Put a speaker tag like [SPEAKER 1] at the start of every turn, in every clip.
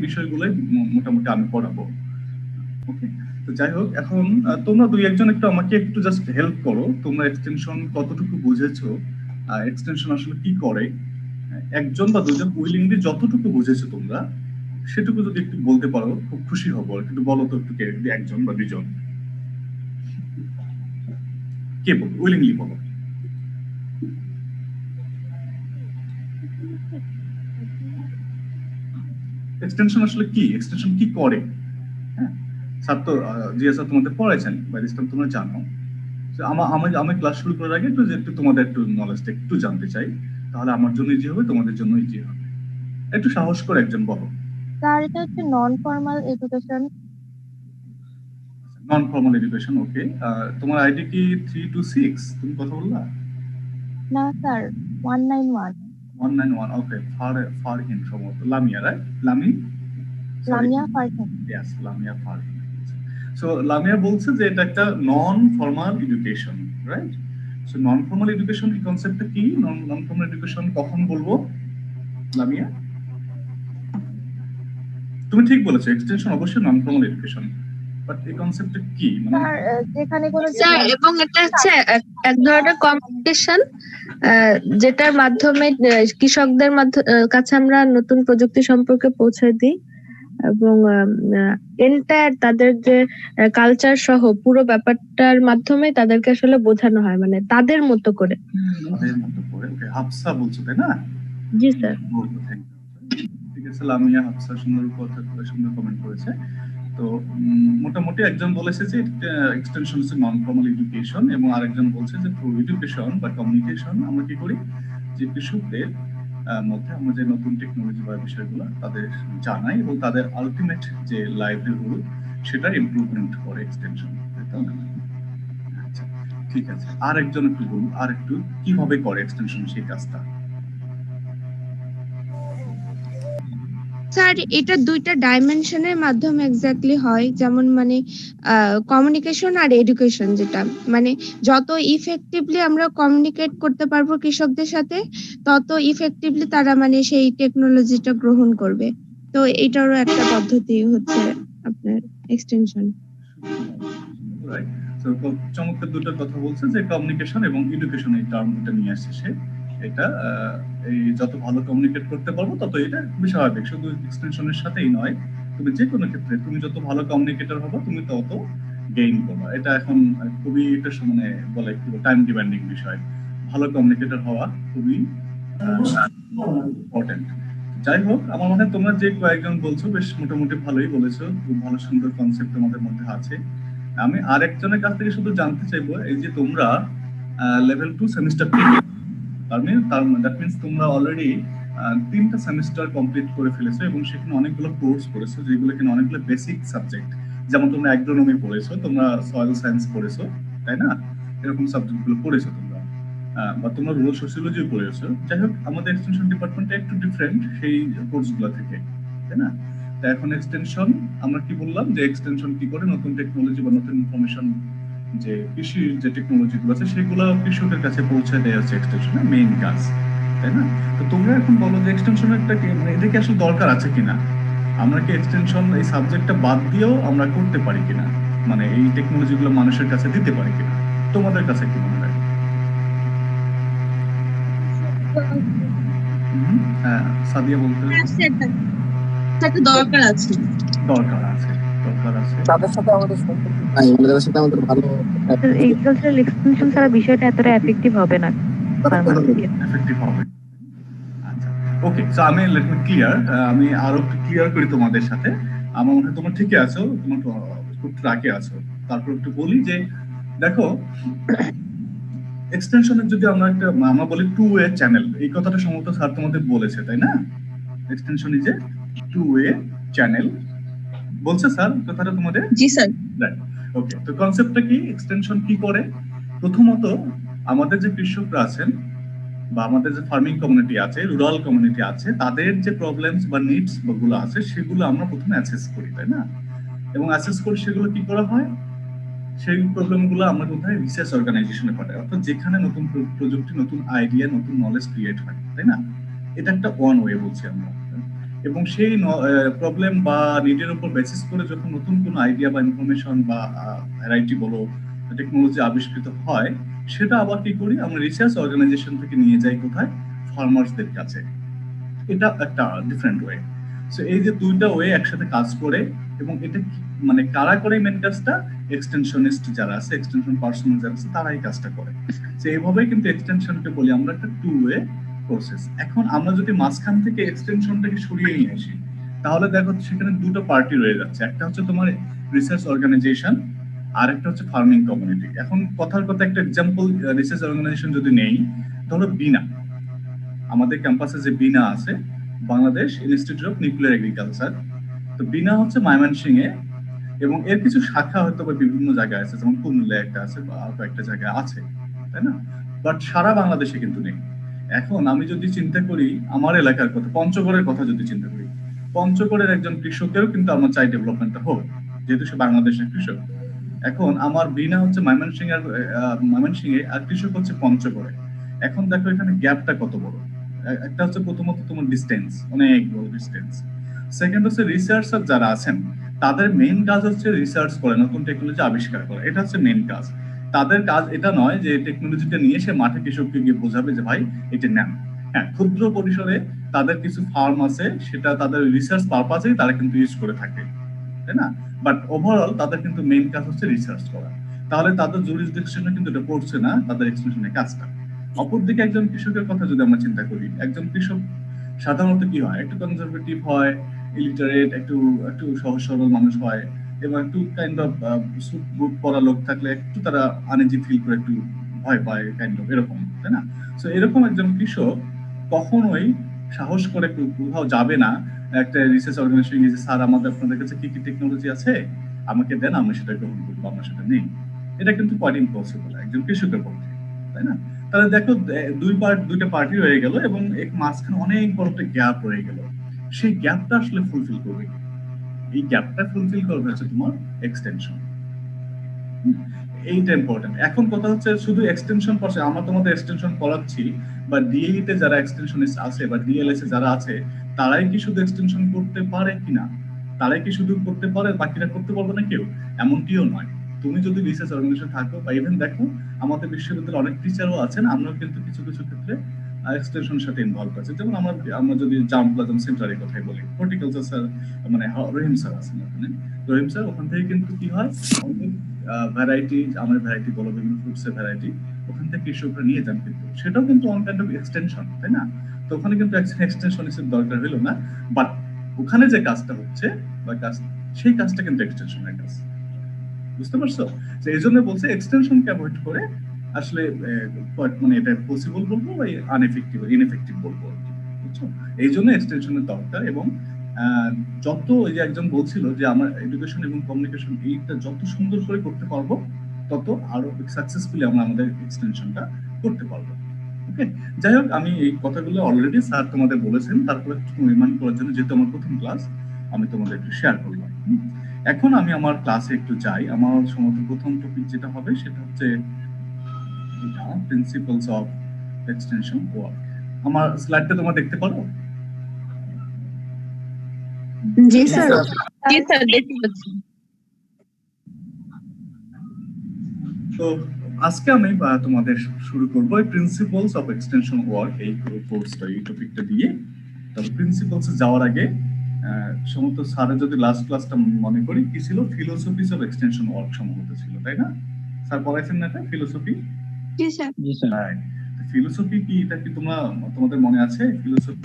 [SPEAKER 1] বিষয়গুলোই মোটামুটি আমি পড়াবো। ওকে, তো যাই হোক, এখন তোমরা দুই একজন একটু আমাকে একটু জাস্ট হেল্প করো। তোমরা এক্সটেনশন কতটুকু বুঝেছো, এক্সটেনশন আসলে কি করে, একজন বা দুজন উইলিংলি যতটুকু বুঝেছো তোমরা সেটুকু যদি একটু বলতে পারো খুব খুশি হবো। একটু বলো তো, একটু একজন বা দুজন কে বলো, উইলিংলি বলো। এক্সটেনশন আসলে কি, এক্সটেনশন কি করে? হ্যাঁ, স্যার তো জিয়া স্যার তোমাদের পড়াইছেন, বাই দিস টাইম তোমরা জানো। আমি ক্লাস শুরু করার আগে একটু তোমাদের একটু নলেজটা একটু জানতে চাই, তাহলে আমার জন্য ইজি হবে, তোমাদের জন্য ইজি হবে। একটু সাহস করে একজন বলো।
[SPEAKER 2] স্যার এটা হচ্ছে non formal education.
[SPEAKER 1] Non formal education, okay. তোমার আইডি কি 326 তুমি কথা বললা?
[SPEAKER 2] না স্যার, 191।
[SPEAKER 1] 191, ওকে। ফারহিন সম্ভবত, Lamia, right? Lami,
[SPEAKER 2] Lamia Farhin.
[SPEAKER 1] Yes, Lamia Farhin. So Lamia বলছে যে এটা একটা non formal education, right? So non formal education কি, কনসেপ্টটা কি? নন ফর্মাল এডুকেশন কখন বলবো লামিয়া? তুমি ঠিক বলেছো, এক্সটেনশন অবশ্যই নন ফর্মাল এডুকেশন, বাট এই কনসেপ্টটা কি মানে?
[SPEAKER 2] স্যার যেখানে কোনো
[SPEAKER 3] স্যার, এবং এটা হচ্ছে এক ধরনের কমিউনিকেশন যেটার মাধ্যমে কৃষকদের কাছে আমরা নতুন প্রযুক্তি সম্পর্কে পৌঁছে দিই, এবং এন্টায়ার তাদের যে কালচার সহ পুরো ব্যাপারটার মাধ্যমে তাদেরকে আসলে বোঝানো হয়, মানে তাদের মতো করে।
[SPEAKER 1] ওকে, হাফসা বলছো তাই না?
[SPEAKER 3] জি স্যার।
[SPEAKER 1] ঠিক আছে, লামিয়া হাফসা সুন্দর কথা, সুন্দর কমেন্ট করেছে। তো মোটামুটি একজন বলেছে যে এক্সটেনশন হচ্ছে নন ফর্মাল এডুকেশন, এবং আরেকজন বলছে যে থ্রু এডুকেশন বা কমিউনিকেশন আমরা কি করি, যে কৃষকদের মধ্যে আমরা যে নতুন টেকনোলজি বা বিষয়গুলো তাদের জানাই এবং তাদের আলটিমেট যে লাইভলিহুড সেটা ইমপ্রুভমেন্ট করে এক্সটেনশন। আচ্ছা, ঠিক আছে, আর একজন একটু বলুন, আর একটু কিভাবে করে এক্সটেনশন সেই কাজটা?
[SPEAKER 4] স্যার এটা দুইটা ডাইমেনশনের মাধ্যমে এক্স্যাক্টলি হয়, যেমন মানে কমিউনিকেশন আর এডুকেশন, যেটা মানে যত ইফেক্টিভলি আমরা কমিউনিকেট করতে পারবো কৃষকদের সাথে, তত ইফেক্টিভলি তারা মানে সেই টেকনোলজিটা গ্রহণ করবে। তো এটারও একটা পদ্ধতি হচ্ছে আপনার এক্সটেনশন।
[SPEAKER 1] রাইট, তো চমৎকার দুটো কথা বলছে যে কমিউনিকেশন এবং এডুকেশন এই টার্মটা নিয়ে আসছে সে। এটা এই যত ভালো কমিউনিকেট করতে পারবো তত এটা খুবই স্বাভাবিক, শুধু এক্সটেনশনের সাথেই নয়, তুমি যে কোনো ক্ষেত্রে তুমি যত ভালো কমিউনিকেটর হবো তুমি তত গেইন করবা। এটা এখন খুবই এটা মানে বলে কি টাইম ডিমান্ডিং বিষয়, ভালো কমিউনিকেটর হওয়া খুবই ইম্পর্টেন্ট। যাই হোক, আমার মনে হয় তোমরা যে কয়েকজন বলছো বেশ মোটামুটি ভালোই বলেছো, খুব ভালো সুন্দর কনসেপ্ট তোমাদের মধ্যে আছে। আমি আরেকজনের কাছ থেকে শুধু জানতে চাইবো, এই যে তোমরা লেভেল 2 সেমিস্টার দ্যাট মিন্স তোমরা অলরেডি 3টা সেমিস্টার কমপ্লিট করে ফেলেছো এবং সেখানে অনেকগুলো কোর্স করেছো, যেগুলো কিনা অনেকগুলো বেসিক সাবজেক্ট, যেমন তোমরা অ্যাগ্রোনমি পড়েছো, তোমরা সয়েল সায়েন্স পড়েছো, তাই না? এরকম সাবজেক্টগুলো পড়েছো তোমরা, বা তোমরা রুরাল সোসিওলজি পড়েছো। যাই হোক, আমাদের এক্সটেনশন ডিপার্টমেন্টটা একটু ডিফারেন্ট সেই কোর্সগুলো থেকে, তাই না? তো এখন এক্সটেনশন আমরা কি বললাম যে এক্সটেনশন কি করে, নতুন টেকনোলজি বা নতুন ইনফরমেশন যে কৃষির যে টেকনোলজি গুলো আছে সেগুলো কৃষকের কাছে পৌঁছে দেওয়া হচ্ছে এক্সটেনশনের মেইন কাজ, তাই না? তো তোমরা এখন বলো যে এক্সটেনশনের একটা মানে এটা কি আসলে দরকার আছে কিনা, আমরা কি এক্সটেনশন এই সাবজেক্টটা বাদ দিয়েও আমরা করতে পারি কিনা, মানে এই টেকনোলজি গুলো মানুষের কাছে দিতে পারি কিনা, তোমাদের কাছে কি মনে হয়? হ্যাঁ, সাদিয়া বলতে
[SPEAKER 3] দরকার আছে।
[SPEAKER 1] দরকার আছে, দরকার আছে।
[SPEAKER 5] তাদের সাথে আমাদের সম্পর্ক নাই, তাদের সাথে আমাদের ভালো
[SPEAKER 2] এগ্রিকালচারাল এক্সটেনশন ছাড়া বিষয়টা এতটা এফেক্টিভ হবে না
[SPEAKER 1] এফেক্টিভ হবে। আচ্ছা, ওকে, সো লেট মি ক্লিয়ার, আমি আরো একটু ক্লিয়ার করি তোমাদের সাথে। আমার মনে হয় তোমরা ঠিকই আছো, তোমরা খুব ট্র্যাকে আছো। তারপর একটু বলি যে দেখো, এক্সটেনশনের যদি আমরা বলি টু ওয়ে চ্যানেল, এই কথাটা সম্ভবত স্যার তোমাদের বলেছে, তাই না? Extension is a two way channel, বলছে স্যার কথাটা তোমাদের?
[SPEAKER 3] জি স্যার।
[SPEAKER 1] Right, okay. তো কনসেপ্টটা কি, এক্সটেনশন কি করে? প্রথমত আমাদের যে কৃষকরা আছেন বা আমাদের যে ফার্মিং কমিউনিটি আছে, রুরাল কমিউনিটি আছে, তাদের যে প্রবলেমস বা নিডস গুলো আছে সেগুলো আমরা প্রথমে অ্যাসেস করি, তাই না? এবং অ্যাসেস করে সেগুলো কি করা হয়, সেই প্রবলেমগুলো আমরা কোথায় রিসার্চ অর্গানাইজেশনে পাঠাই, অর্থাৎ যেখানে নতুন প্রযুক্তি, নতুন আইডিয়া, নতুন নলেজ ক্রিয়েট হয়, তাই না? এটা একটা ওয়ান ওয়ে বলছি আমরা। এবং সেই প্রবলেম বা নিডের উপর বেসিস করে যখন নতুন কোনো আইডিয়া বা ইনফরমেশন বা ভ্যারাইটি বলো টেকনোলজি আবিষ্কৃত হয়, সেটা আবার কি করি আমরা রিসার্চ অর্গানাইজেশন থেকে নিয়ে যাই কোথায়, ফার্মার্সদের কাছে। এটা একটা ডিফারেন্ট ওয়ে। সো এই যে দুইটা ওয়ে একসাথে কাজ করে, এবং এটা মানে কারা করে মেন কাজটা, এক্সটেনশনিস্ট যারা আছে, এক্সটেনশন পার্সোনাল যারা আছে তারাই কাজটা করে। তো এইভাবেই কিন্তু এক্সটেনশনকে বলি আমরা একটা টু ওয়ে প্রসেস। এখন আমরা যদি মাঝখান থেকে এক্সটেনশনটাকে সরিয়ে নিয়ে আসি, তাহলে দেখো সেখানে দুটো পার্টি রয়ে যাচ্ছে, একটা হচ্ছে তোমার রিসার্চ অর্গানাইজেশন, আর একটা হচ্ছে ফার্মিং কমিউনিটি। এখন কথার কথা একটা এক্সাম্পল রিসার্চ অর্গানাইজেশন যদি নেই, ধরো বিনা, আমাদের ক্যাম্পাসে যে বিনা আছে, Bangladesh institute of nuclear agriculture, তো বিনা হচ্ছে ময়মনসিংহে, এবং এর কিছু শাখা হয়তো বা বিভিন্ন জায়গায় আছে, যেমন কুমিল্লায় একটা আছে বা আরো একটা জায়গায় আছে, তাই না? বাট সারা বাংলাদেশে কিন্তু নেই। এখন আমি যদি চিন্তা করি আমার এলাকার কথা, পঞ্চগড়ের কথা যদি চিন্তা করি, পঞ্চগড়ের একজন কৃষকেরও কিন্তু আমার চাই ডেভেলপমেন্টটা হোক, যেহেতু সে বাংলাদেশের কৃষক। এখন আমার বিনা হচ্ছে ময়মনসিংহে, আর কৃষক হচ্ছে পঞ্চগড়ে। এখন দেখো এখানে গ্যাপটা কত বড়। একটা হচ্ছে প্রথমত তোমার ডিস্টেন্স, অনেক বড় ডিস্টেন্স। সেকেন্ড হচ্ছে রিসার্চার যারা আছেন, তাদের মেইন কাজ হচ্ছে রিসার্চ করে, নতুন টেকনোলজি আবিষ্কার করা, এটা হচ্ছে মেইন কাজ। তাদের কাজ এটা নয় যে টেকনোলজিটা নিয়ে সে মাঠে কৃষককে গিয়ে বোঝাবে যে ভাই এটা নেন। হ্যাঁ, ক্ষুদ্র পরিসরে তাদের কিছু ফার্ম আছে, সেটা তাদের রিসার্চ পারপাসেই তারা কিন্তু ইউজ করে থাকে, তাই না? বাট ওভারঅল তাদের কিন্তু মেইন কাজ হচ্ছে রিসার্চ করা। তাহলে তাদের জুরিসডিকশনে কিন্তু এটা পড়ছে না তাদের এক্সটেনশনের কাজটা। অপরদিকে একজন কৃষকের কথা যদি আমরা চিন্তা করি, একজন কৃষক সাধারণত কি হয়, একটু কনজারভেটিভ হয়, ইলিটারেট, একটু একটু সহজ সরল মানুষ হয়, এবং একটু কাইন্ড অফ বুক পড়া লোক থাকলে একটু তারা আনইজি ফিল করে, একটু ভয় পায় কাইন্ড অফ, এরকম, তাই না? সো এরকম একজন কৃষক কখনোই সাহস করে কোথাও যাবে না একটা রিসার্চ অর্গানাইজেশন যে স্যার আমাদের আপনাদের কাছে কি কি টেকনোলজি আছে আমাকে দেন, আমি সেটা গ্রহণ করবো, আমরা সেটা নেই। এটা কিন্তু কোয়াইট ইম্পসিবল একজন কৃষকের পক্ষে, তাই না? তাহলে দেখো দুইটা পার্টি হয়ে গেল, এবং এক মাঝখানে অনেক বড় একটা গ্যাপ রয়ে গেল। সেই গ্যাপটা আসলে ফুলফিল করবে কি? এই গ্যাপটা ফুলফিল করবে হচ্ছে তোমার এক্সটেনশন। এইটা ইম্পর্টেন্ট। এখন কথা হচ্ছে শুধু এক্সটেনশন পাশে আমরা তোমাদের এক্সটেনশন করাচ্ছি, বা ডিএই তে যারা এক্সটেনশনিস্ট আছে বা ডিএলএস এ যারা আছে, তারাই কি শুধু এক্সটেনশন করতে পারে কিনা, তারাই কি শুধু করতে পারে, বাকিরা করতে পারবে না কেউ? এমনটিও নয়। তুমি যদি রিসার্চ অর্গানাইজেশন থাকো, বা ইভেন দেখো আমাদের বিশ্ববিদ্যালয়ে অনেক টিচারও আছেন, আমরাও কিন্তু কিছু কিছু ক্ষেত্রে এক্সটেনশনের সাথে ইনভলভ আছে। যেমন আমরা যদি জাম প্লাজম সেন্টারের কথাই বলি, হর্টিকালচার স্যার মানে রহিম স্যার আছেন ওখানে। রহিম স্যার ওখান থেকে কিন্তু কি হয়, অনেক ভ্যারাইটি, আমের ভ্যারাইটি বলো, বিভিন্ন ফ্রুটসের ভ্যারাইটি ওখান থেকে কৃষকরা নিয়ে যান, কিন্তু সেটাও কিন্তু অন কাইন্ড অফ এক্সটেনশন, তাই না? তো ওখানে কিন্তু এক্সটেনশনিস্টের দরকার হলো না, বাট ওখানে যে কাজটা হচ্ছে বা কাজ, সেই কাজটা কিন্তু এক্সটেনশনের কাজ। বুঝতে পারছো? তো এই জন্য বলছে এক্সটেনশনকে অ্যাভয়েড করে আসলে মানে এটা পসিবল বলবো বা ইনএফেক্টিভ বলবো, বুঝছো? এই জন্য এক্সটেনশনের দরকার। এবং যত ওই যে একজন বলছিল যে আমার এডুকেশন এবং কমিউনিকেশন এইটা যত সুন্দর করে করতে পারবো, তত আরো সাকসেসফুলি আমরা আমাদের এক্সটেনশনটা করতে পারবো। ওকে, যাই হোক, আমি এই কথাগুলো অলরেডি স্যার তোমাদের বলেছেন, তারপরে রিমাইন্ড করার জন্য, যেহেতু আমার প্রথম ক্লাস, আমি তোমাদের একটু শেয়ার করলাম। এখন আমি আমার ক্লাসে একটু যাই। আমার সম্ভবত প্রথম টপিক যেটা হবে সেটা হচ্ছে এটা, প্রিন্সিপালস অফ এক্সটেনশন ওয়ার্ক। আমার স্লাইডটা তোমরা দেখতে পারো?
[SPEAKER 4] জি স্যার।
[SPEAKER 3] জি স্যার, দেখতে পাচ্ছি।
[SPEAKER 1] তো আজকে আমি তোমাদের শুরু করবো প্রিন্সিপালস অফ এক্সটেনশন ওয়ার্ক, এই কোর্সটা, এই টপিকটা দিয়ে। তবে প্রিন্সিপালস যাওয়ার আগে সম্ভবত স্যারের যদি লাস্ট ক্লাসটা মনে করি, কি ছিল, ফিলোসফিস অফ এক্সটেনশন ওয়ার্ক সম্ভবত ছিল, তাই না? স্যার পড়াইছেন না এটা, ফিলোসফি?
[SPEAKER 4] জি স্যার।
[SPEAKER 1] ফিলোসফি কি, এটা কি তোমাদের মনে আছে? ফিলোসফি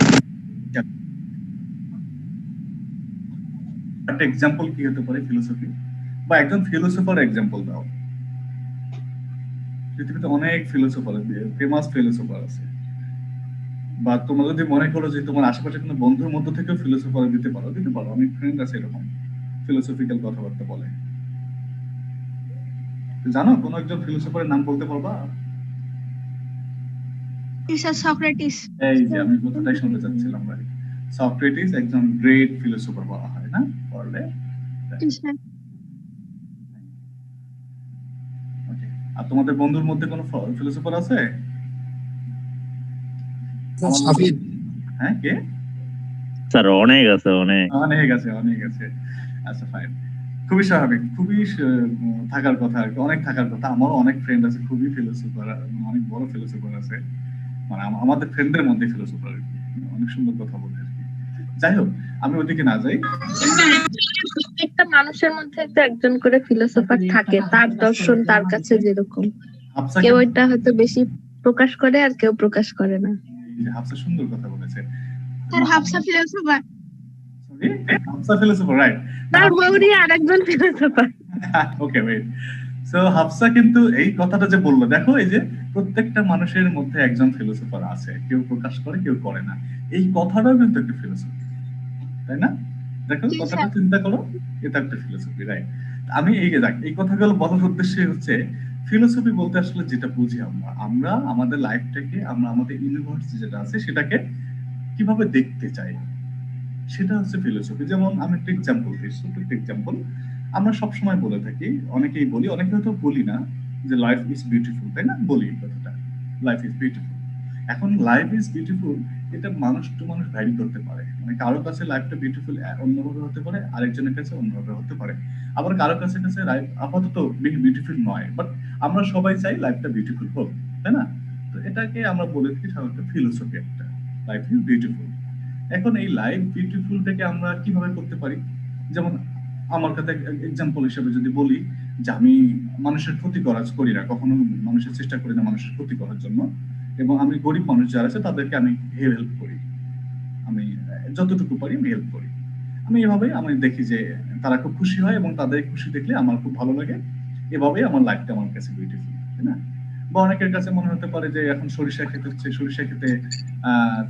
[SPEAKER 1] একটা এক্সাম্পল কি হতে পারে ফিলোসফি, বা একজন ফিলোসফার এক্সাম্পল দাও। পৃথিবীতে অনেক ফিলোসফার, ফেমাস ফিলোসফার আছে, বা তোমরা যদি মনে করো যে তোমার আশেপাশে কোনো বন্ধুর মধ্য থেকেও ফিলোসফার দিতে পারো। অনেক ফ্রেন্ড আছে এরকম, ফিলোসফিক্যাল কথাবার্তা বলে। জানো কোন একজন ফিলোসফারের নাম বলতে পারবা?
[SPEAKER 4] Sir Socrates.
[SPEAKER 1] এই যে আমি কথাটাই শুনতে চাচ্ছিলাম ভাই, সক্রেটিস একজন গ্রেট ফিলোসফার বলা হয় না পড়লে? আর তোমাদের বন্ধুর মধ্যে কোনো ফিলোসফার আছে?
[SPEAKER 5] সাফির।
[SPEAKER 1] হ্যাঁ, কে?
[SPEAKER 6] স্যার অনেক আছে অনেক।
[SPEAKER 1] অনেক আছে। আচ্ছা ফাইন, খুবই স্বাভাবিক, খুবই থাকার কথা আর কি, অনেক থাকার কথা। আমারও অনেক ফ্রেন্ড আছে খুবই ফিলোসোফার, অনেক বড় ফিলোসোফার আছে, মানে আমাদের ফ্রেন্ডদের মধ্যে ফিলোসোফার আর কি, অনেক সুন্দর কথা বলে আর কি। যাই হোক, আমি ওদিকে না যাই।
[SPEAKER 3] প্রত্যেকটা মানুষের মধ্যে তো একজন করে ফিলোসোফার থাকে, তার দর্শন তার কাছে যেরকম,
[SPEAKER 1] হাফসা
[SPEAKER 3] কেউ এটা হয়তো বেশি প্রকাশ করে আর কেউ প্রকাশ করে না।
[SPEAKER 1] হাফসা সুন্দর কথা বলেছে।
[SPEAKER 4] Sir Hafsa philosopher.
[SPEAKER 1] Hafsa philosopher, right.
[SPEAKER 3] তার বউরি আরেকজন philosopher.
[SPEAKER 1] Okay wait, so Hafsa কিন্তু এই কথাটা যে বললো, দেখো এই যে প্রত্যেকটা মানুষের মধ্যে একজন ফিলোসোফার আছে, কেউ প্রকাশ করে কেউ করে না, এই কথাটাও কিন্তু একটা ফিলোসফি, তাই না? দেখো কথাটা চিন্তা করো, এটা একটা ফিলোসফি, রাইট? আমি এই কথাগুলো বলার উদ্দেশ্য হচ্ছে ফিলোসফি বলতে আসলে যেটা বুঝি আমরা আমাদের লাইফটাকে, আমরা আমাদের ইউনিভার্স যেটা আছে সেটাকে কিভাবে দেখতে চাই, সেটা হচ্ছে ফিলোসফি। যেমন আমি একটা এক্সাম্পল দিই, ছোট্ট একটা এক্সাম্পল। আমরা সবসময় বলে থাকি, অনেকেই বলি, অনেকে হয়তো বলি না, যে লাইফ ইজ বিউটিফুল, তাই না? বলি কথাটা, লাইফ ইজ বিউটিফুল। এখন লাইফ ইজ বিউটিফুল, এটা মানুষ টু মানুষ ভ্যারি করতে পারে, মানে কারো কাছে লাইফটা বিউটিফুল অন্যভাবে হতে পারে, আরেকজনের কাছে অন্যভাবে হতে পারে, আবার কারো কাছে লাইফ আপাতত বিউটিফুল নয়, বাট আমরা সবাই চাই লাইফটা বিউটিফুল হোক, তাই না? তো এটাকে আমরা বলে থাকি সাধারণত ফিলোসফি একটা, লাইফ ইজ বিউটিফুল। এখন এই লাইফ বিউটিফুলটাকে আমরা কিভাবে করতে পারি? যেমন আমার কাছে এক্সাম্পল হিসেবে যদি বলি, যে আমি মানুষের ক্ষতি করি না, কখনো মানুষের চেষ্টা করি না মানুষের ক্ষতি করার জন্য, এবং আমি গরিব মানুষ যারা আছে তাদেরকে আমি হেল্প করি, আমি যতটুকু পারি আমি হেল্প করি। আমি এভাবে আমি দেখি যে তারা খুব খুশি হয়, এবং তাদের খুশি দেখলে আমার খুব ভালো লাগে। এভাবেই আমার লাইফটা আমার কাছে বিউটিফুল, তাই না? বা অনেকের কাছে মনে হতে পারে যে এখন সরিষা খেতে হচ্ছে, সরিষা খেতে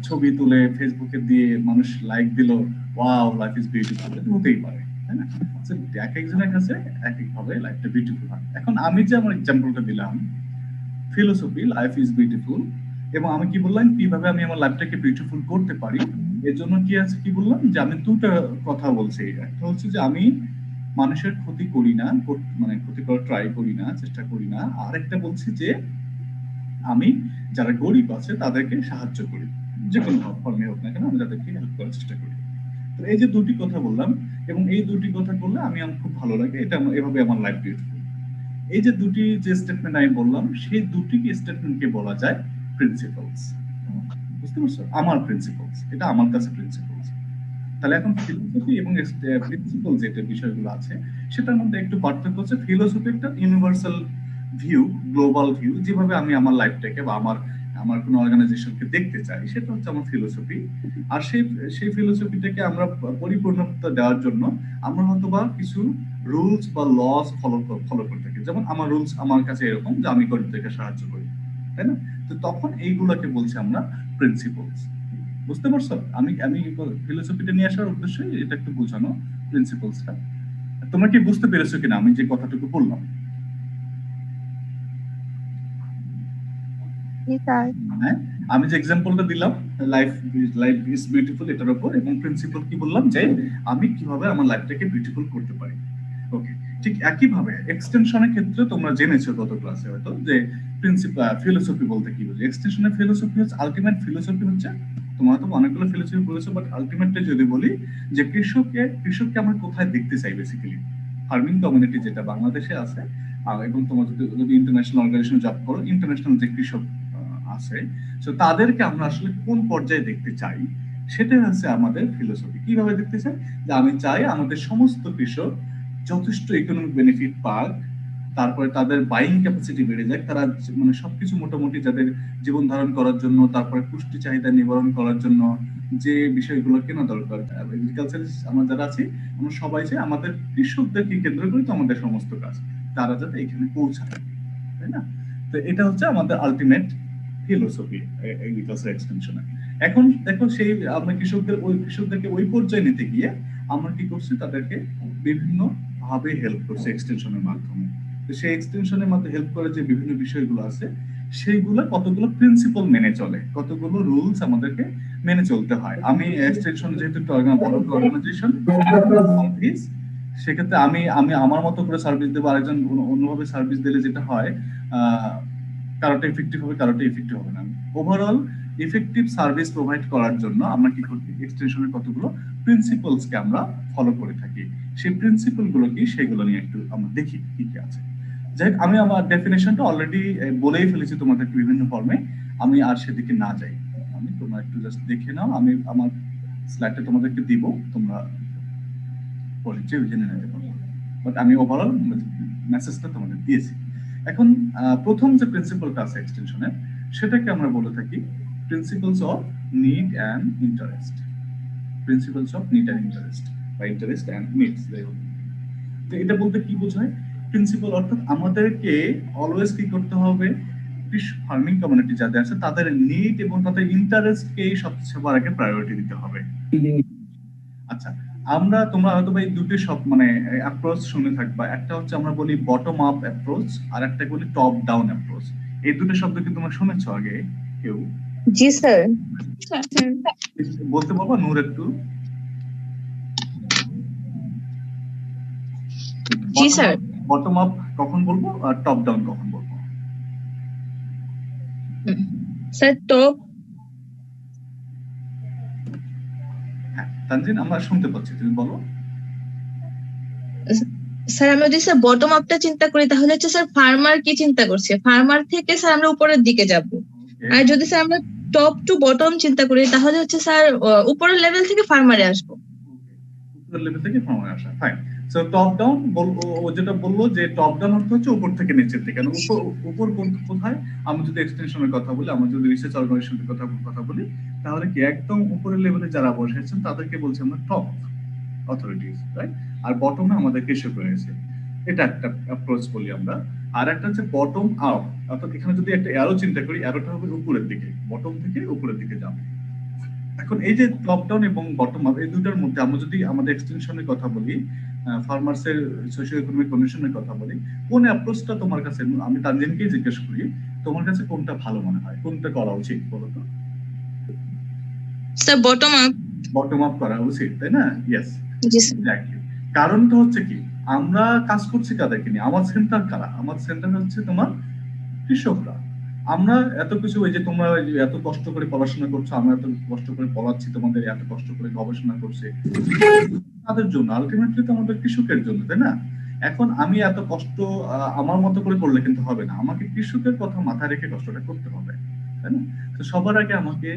[SPEAKER 1] ছবি তুলে ফেসবুকে দিয়ে মানুষ লাইক দিল, ওয়াও লাইফ ইজ বিউটিফুল, এটা হতেই পারে, তাই না? এক একজনের কাছে এক এক ভাবে লাইফটা বিউটিফুল হয়। এখন আমি যে আমার এক্সাম্পলটা দিলাম, ফিলোসফি লাইফ ইজ বিউটিফুল, এবং আমি কি বললাম কিভাবে আমি আমার লাইফটাকে বিউটিফুল করতে পারি, এর জন্য কি বললাম যে আমি দুটো কথা বলছি। একটা হচ্ছে যে আমি মানুষের ক্ষতি করি না, মানে ক্ষতি করার ট্রাই করি না, চেষ্টা করি না। আর একটা বলছি যে আমি যারা গরিব আছে তাদেরকে সাহায্য করি, যে কোনো ফর্মে হোক না কেন আমি তাদেরকে হেল্প করার চেষ্টা করি। তো এই যে দুটি কথা বললাম, এবং এই দুটি কথা করলে আমার খুব ভালো লাগে, এটা এভাবে আমার লাইফ বিউটিফুল। এই যে দুটি যে স্টেটমেন্ট আমি বললাম, সেই দুটি স্টেটমেন্টকে বলা যায় প্রিন্সিপালস। বুঝতে পারছো? আমার প্রিন্সিপালস, এটা আমার কাছে প্রিন্সিপালস। তাহলে এখন ফিলোসফি এবং প্রিন্সিপাল যেটা বিষয়গুলো আছে সেটার মধ্যে একটু পার্থক্য হচ্ছে, ফিলোসফি একটা ইউনিভার্সাল ভিউ, গ্লোবাল ভিউ, যেভাবে আমি আমার লাইফটাকে বা আমার কোনো অর্গানাইজেশনকে দেখতে চাই, সেটা হচ্ছে আমার ফিলোসফি। আর সেই ফিলোসফিটাকে আমরা পরিপূর্ণতা দেওয়ার জন্য আমরা হয়তো বা কিছু রুলস বা লস ফলো করে থাকি। যেমন আমার রুলস আমার কাছে এরকম যে আমি গরিবদেরকে সাহায্য করি, তাই না? তো তখন এইগুলাকে বলছি আমরা প্রিন্সিপালস। বুঝতে পারছো? আমি ফিলোসফিটা নিয়ে আসার উদ্দেশ্য এটা একটু বোঝানো, প্রিন্সিপালসটা। তোমরা কি বুঝতে পেরেছো কিনা আমি যে কথাটুকু বললাম? হ্যাঁ, আমি যে এক্সাম্পলটা দিলাম লাইফ ইজ বিউটিফুল এটার উপর, এবং প্রিন্সিপাল কি বললাম যে আমি কিভাবে আমার লাইফটাকে বিউটিফুল করতে পারি। ওকে, ঠিক একই ভাবে এক্সটেনশনের ক্ষেত্রে তোমরা জেনেছো গত ক্লাসে হয়তো যে ফিলোসফি বলতে কি বুঝি। এক্সটেনশনের ফিলোসফি হচ্ছে, আলটিমেট ফিলোসফি হচ্ছে, তোমরা তো অনেকগুলো ফিলোসফি বলেছো, বাট আলটিমেটলি যদি বলি যে কৃষককে আমরা কোথায় দেখতে চাই, বেসিক্যালি ফার্মিং কমিউনিটি যেটা বাংলাদেশে আছে, এবং তোমরা যদি ইন্টারন্যাশনাল অর্গানাইজেশন জব করো, ইন্টারন্যাশনাল যে কৃষক আছে, তো তাদেরকে আমরা আসলে কোন পর্যায়ে দেখতে চাই, সেটা হচ্ছে আমাদের ফিলোসফি। কিভাবে দেখতে চাই? যে আমি চাই আমাদের সমস্ত কৃষক যথেষ্ট ইকোনমিক বেনিফিট পাক, তারপরে তাদের বাইং ক্যাপাসিটি বেড়ে যায়, তারা মানে সবকিছু মোটামুটি যাদের জীবন ধারণ করার জন্য, তারপরে পুষ্টি চাহিদা নিবারণ করার জন্য যে বিষয়গুলো কেনা দরকার, এগ্রিকালচার আমরা যারা আছি আমরা সবাই চাই আমাদের কৃষকদেরকে কেন্দ্র করে তো আমাদের সমস্ত কাজ, তারা যাতে এখানে পৌঁছায়, তাই না? তো এটা হচ্ছে আমাদের আলটিমেট ফিলোসফি এগ্রিকালচার এক্সটেনশনে। এখন দেখো সেই আমরা কৃষকদেরকে ওই পর্যায়ে নিতে গিয়ে আমরা কি করছি, তাদেরকে বিভিন্ন ভাবে হেল্প করছে এক্সটেনশনের মাধ্যমে। তো সেই এক্সটেনশনের মাধ্যমে হেল্প করে যে বিভিন্ন বিষয়গুলো আছে, সেইগুলো কতগুলো প্রিন্সিপাল মেনে চলে, কতগুলো রুলস আমাদেরকে মেনে চলতে হয়। আমি এক্সটেনশন যেহেতু একটা অর্গানাইজেশন, সেক্ষেত্রে আমি আমি আমার মতো করে সার্ভিস দেবো, আরেকজন অন্যভাবে সার্ভিস দিলে যেটা হয় কারোটা ইফেক্টিভ হবে, কারোটা ইফেক্টিভ হবে না। ওভারঅল ইফেক্টিভ সার্ভিস প্রোভাইড করার জন্য আমরা কি করি, এক্সটেনশনের কতগুলো প্রিন্সিপালস কে আমরা ফলো করে থাকি। সেই প্রিন্সিপাল গুলো কি সেগুলো নিয়ে একটু আমরা দেখি কি কি আছে। যাই হোক, আমি আমার ডেফিনেশনটা অলরেডি বলেই ফেলেছি তোমাদের বিভিন্ন ফর্মে, আমি আর সেদিকে না যাই। আমি তোমরা একটু জাস্ট দেখে নাও, আমি আমার স্লাইডটা তোমাদেরকে দিব, তোমরা পরে জেনে নিতে পারো, বাট আমি ওভারঅল মেসেজটা তোমাদের দিয়েছি। এখন প্রথম যে প্রিন্সিপালটা আছে এক্সটেনশনের, সেটাকে আমরা বলে থাকি principles of need and interest. Principles of need and interest বা ইন্টারেস্ট অ্যান্ড নিডস। তো এটা বলতে কি বোঝায়? প্রিন্সিপাল অর্থাৎ আমাদেরকে অলওয়েজ কি করতে হবে, ফার্মিং কমিউনিটি যাদের আছে তাদের নিড এবং তাদের ইন্টারেস্টকে সবচেয়ে আগে প্রায়োরিটি দিতে হবে। আচ্ছা, আমরা তোমরা হয়তো এই দুটো সব মানে অ্যাপ্রোচ শুনে থাকবা, একটা হচ্ছে আমরা বলি বটম আপ অ্যাপ্রোচ আর একটা বলি টপ ডাউন অ্যাপ্রোচ। এই দুটো শব্দ কি তোমরা শুনেছো আগে কেউ?
[SPEAKER 3] জি স্যার।
[SPEAKER 1] বলতে পারবো নূর একটু?
[SPEAKER 3] জি স্যার।
[SPEAKER 1] বটম আপ কখন বলবো আর টপ ডাউন কখন বলবো?
[SPEAKER 3] Sir top.
[SPEAKER 1] হ্যাঁ তানজিন, আমরা শুনতে পাচ্ছি, তুমি বলো।
[SPEAKER 6] স্যার আমরা যদি স্যার বটম আপটা চিন্তা করি তাহলে হচ্ছে স্যার ফার্মার কি চিন্তা করছে, ফার্মার থেকে স্যার আমরা উপরের দিকে যাব। আর যদি স্যার আমরা টপ টু বটম চিন্তা করি তাহলে হচ্ছে স্যার উপরের লেভেল থেকে ফার্মারে আসবো।
[SPEAKER 1] উপরের লেভেল থেকে ফার্মারে আসা, ফাইন। সো টপ ডাউন ও যেটা বললো যে টপ ডাউন অর্থ হচ্ছে উপর থেকে নিচের দিকে। উপর কোথায়? আমরা যদি এক্সটেনশনের কথা বলি, আমরা যদি রিসার্চ অর্গানাইজেশনের কথা বলি, তাহলে কি একদম উপরের লেভেলে যারা বসেছেন তাদেরকে বলছি আমরা টপ অথরিটিস, রাইট? আর বটমে আমাদের কৃষক রয়েছে, এটা একটা অ্যাপ্রোচ বলি আমরা। আর একটা হচ্ছে বটম আপ, অর্থাৎ এখানে যদি একটা অ্যারো চিন্তা করি, অ্যারোটা হবে উপরের দিকে, বটম থেকে উপরের দিকে যাবে। এখন এই যে টপ ডাউন এবং বটম আপ, এই দুটার মধ্যে আমরা যদি আমাদের এক্সটেনশনের কথা বলি, ফার্মার্সের সোশিও ইকোনমিক কন্ডিশনের কথা বলি, কোন অ্যাপ্রোচটা তোমার কাছে, আমি তানজিনকেই জিজ্ঞেস করি, তোমার কাছে কোনটা ভালো মনে হয়, কোনটা করা উচিত বলো তো?
[SPEAKER 6] Sir bottom up.
[SPEAKER 1] Bottom up করা উচিত, তাই না? ইয়েস,
[SPEAKER 6] জি স্যার।
[SPEAKER 1] এক্স্যাক্টলি। কারণটা হচ্ছে কি, আমরা কাজ করছি কাদেরকে নিয়ে? আমার সেন্টার কারা? আমার সেন্টার হচ্ছে তোমার কৃষকরা। আমরা এত কিছু, ওই যে তোমরা এত কষ্ট করে পড়াশোনা করছো, আমরা এত কষ্ট করে পড়াচ্ছি তোমাদের, এত কষ্ট করে গবেষণা করছে তাদের জন্য, আলটিমেটলি তো আমাদের কৃষকের জন্য, তাই না? এখন আমি এত কষ্ট আমার মতো করে করলে কিন্তু হবে না, আমাকে কৃষকের কথা মাথায় রেখে কষ্টটা করতে হবে, তাই না? তো সবার আগে আমাকে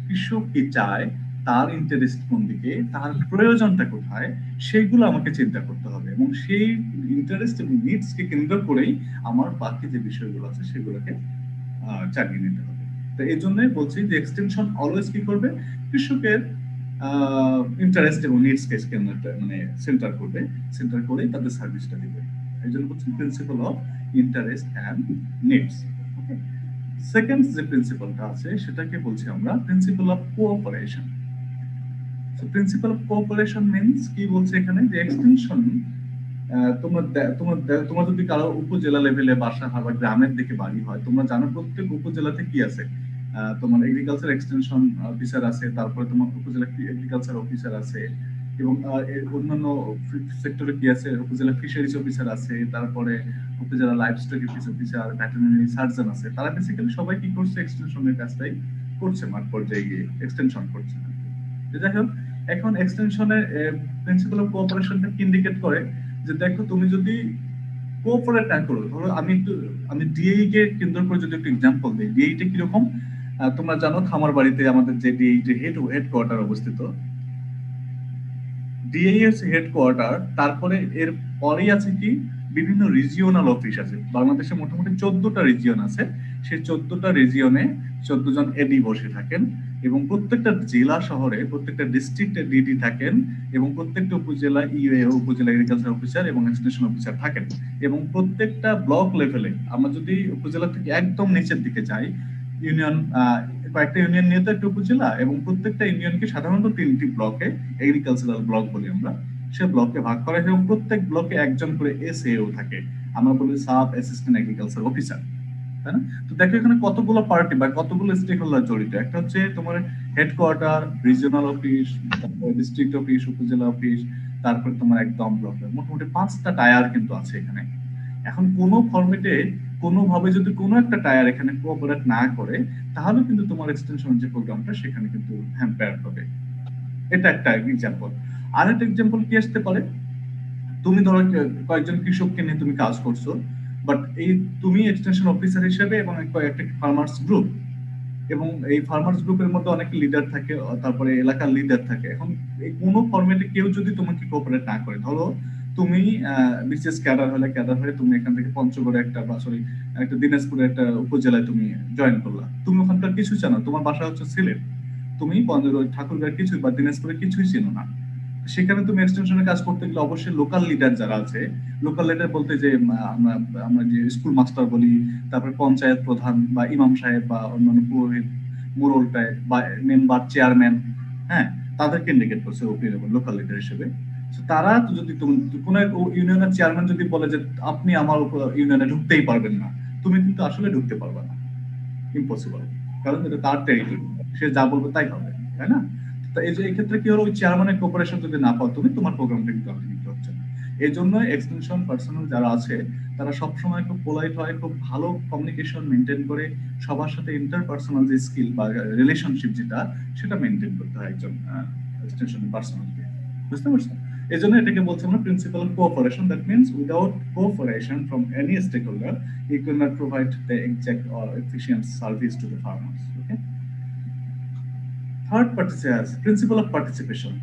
[SPEAKER 1] কৃষক কি চায়, তার ইন্টারেস্ট কোন দিকে, তার প্রয়োজনটা কোথায়, সেইগুলো আমাকে চিন্তা করতে হবে, এবং সেই ইন্টারেস্ট এবং নিডস কে কেন্দ্র করেই আমার বাকি যে বিষয়গুলো আছে সেগুলোকে চালিয়ে নিতে হবে। তো এই জন্যই বলছি যে এক্সটেনশন অলওয়েজ কি করবে, কৃষকের ইন্টারেস্ট এবং নিডস কে মানে সেন্টার করবে, সেন্টার করে তাদের সার্ভিসটা দিবে। এই জন্য বলছি principal of interest and needs. Okay, second যে প্রিন্সিপালটা আছে সেটাকে বলছি আমরা principal of cooperation. So principal of cooperation means কি বলছে এখানে, যে এক্সটেনশন তোমার যদি কারো উপজেলা লেভেলে বাসা হয় বা গ্রামের দিকে বাড়ি হয়, তোমরা জানো প্রত্যেক উপজেলাতে কি আছে, তোমার এগ্রিকালচার এক্সটেনশন অফিসার আছে, তারপরে তোমার উপজেলা এগ্রিকালচার অফিসার আছে, এবং অন্যান্য সেক্টরে কি আছে, উপজেলা ফিশারিজ অফিসার আছে, তারপরে উপজেলা লাইভস্টক অফিসার, ভেটেরিনারি সার্জন আছে। তারা বেসিক্যালি সবাই কি করছে, এক্সটেনশনের কাজটাই করছে, মাঠ পর্যায়ে গিয়ে এক্সটেনশন করছে। যাই হোক, এখন এক্সটেনশনের প্রিন্সিপাল অফ কোঅপারেশনটা কি ইন্ডিকেট করে, যে দেখো তুমি যদি কোঅপারেট না করো, ধরো আমি ডিএই কে কেন্দ্র করে যদি একটা এক্সাম্পল দিই, ডিএই টা কিরকম তোমরা জানো, খামার বাড়িতে আমাদের যে ডিএই হেডকোয়ার্টার অবস্থিত, ডিএই হচ্ছে হেডকোয়ার্টার, তারপরে এর পরেই আছে কি বিভিন্ন রিজিওনাল অফিস আছে। বাংলাদেশে মোটামুটি 14টা রিজিয়ন আছে, সেই 14টা রিজিয়নে 14 জন এডি বসে থাকেন, এবং প্রত্যেকটা জেলা শহরে প্রত্যেকটা ডিস্ট্রিক্টে ডিডি থাকেন, এবং প্রত্যেকটা উপজেলা ইউএও, উপজেলা এগ্রিকালচার অফিসার এবং এক্সটেনশন অফিসার থাকেন। এবং প্রত্যেকটা ব্লক লেভেলে, আমরা যদি উপজেলা থেকে একদম নিচের দিকে যাই, ইউনিয়ন, কয়েকটা ইউনিয়ন নিয়ে তো একটা উপজেলা, এবং প্রত্যেকটা ইউনিয়নকে সাধারণত 3টি ব্লকে, এগ্রিকালচারাল ব্লক বলি আমরা, সে ব্লকে ভাগ করা হয়, এবং প্রত্যেক ব্লকে একজন করে এসএও থাকে, আমরা বলি সাব অ্যাসিস্ট্যান্ট এগ্রিকালচার অফিসার, তাই না? তো দেখো এখানে কতগুলো পার্টি বা কতগুলো স্টেক হোল্ডার জড়িত। একটা হচ্ছে তোমার হেডকোয়ার্টার, রিজিওনাল অফিস, তারপরে ডিস্ট্রিক্ট অফিস, উপজেলা অফিস, তারপরে তোমার একদম ব্লক, মোটামুটি 5টা টায়ার কিন্তু আছে এখানে। এখন কোনো ফরম্যাটে কোনোভাবে যদি কোনো একটা টায়ার এখানে কোঅপারেট না করে, তাহলে কিন্তু তোমার এক্সটেনশন যে প্রোগ্রামটা সেখানে কিন্তু হ্যাম্পায়ার হবে। এটা একটা এক্সাম্পল। আরেকটা এক্সাম্পল কি আসতে পারে, তুমি ধরো কয়েকজন কৃষককে নিয়ে তুমি কাজ করছো, বাট এই তুমি এক্সটেনশন অফিসার হিসেবে এবং একটা ফার্মার্স গ্রুপ, এবং এই ফার্মার্স গ্রুপের মধ্যে অনেক লিডার থাকে, তারপরে এলাকার লিডার থাকে। এখন এই কোনো ফরম্যাটে কেউ যদি তোমাকে কোঅপারেট না করে, ধরো তুমি বিশেষ ক্যাডার হয়ে তুমি এখান থেকে পঞ্চগড়ে একটা বা সরি একটা দিনাজপুরে একটা উপজেলায় তুমি জয়েন করলা, তুমি ওখানকার কিছু জানো, তোমার বাসা হচ্ছে সিলেট, তুমি ঠাকুরগাঁও কিছু বা দিনাজপুরে কিছুই চেনো না, সেখানে তুমি এক্সটেনশনের কাজ করতে গেলে অবশ্যই লোকাল লিডার যারা আছে, লোকাল লিডার বলতে যে আমরা আমরা যে স্কুল মাস্টার বলি, তারপরে পঞ্চায়েত প্রধান বা ইমাম সাহেব বা অন্যান্য পুরোহিত মোড়ল টাইপ বা মেম্বার চেয়ারম্যান, হ্যাঁ, তাদেরকে ইন্ডিকেট করছে লোকাল লিডার হিসেবে। তারা যদি কোন ইউনিয়নের চেয়ারম্যান যদি বলে যে আপনি আমার ইউনিয়নে ঢুকতেই পারবেন না, তুমি কিন্তু আসলে ঢুকতে পারবে না, ইম্পসিবল, কারণ এটা তার টেরিটরি, সে যা বলবে তাই হবে, তাই না? তো এই যে এই ক্ষেত্রে কি হলো, ওই চেয়ারম্যানের কোঅপারেশন যদি না পাও তুমি, তোমার প্রোগ্রামটা কিন্তু কন্টিনিউ হচ্ছে না। এই জন্য এক্সটেনশন পার্সোনাল যারা আছে তারা সবসময় খুব পোলাইট হয়, খুব ভালো কমিউনিকেশন মেনটেন করে, সবার সাথে ইন্টারপার্সোনাল যে স্কিল বা রিলেশনশিপ যেটা, সেটা মেনটেন করতে হয় একজন এক্সটেনশন পার্সোনালকে। বুঝতে পারছো? এই জন্য এটাকে বলছে আমরা principal of cooperation. That means without cooperation from any stakeholder you cannot provide the exact or efficient service to the farmers. Okay. Third principle of participation.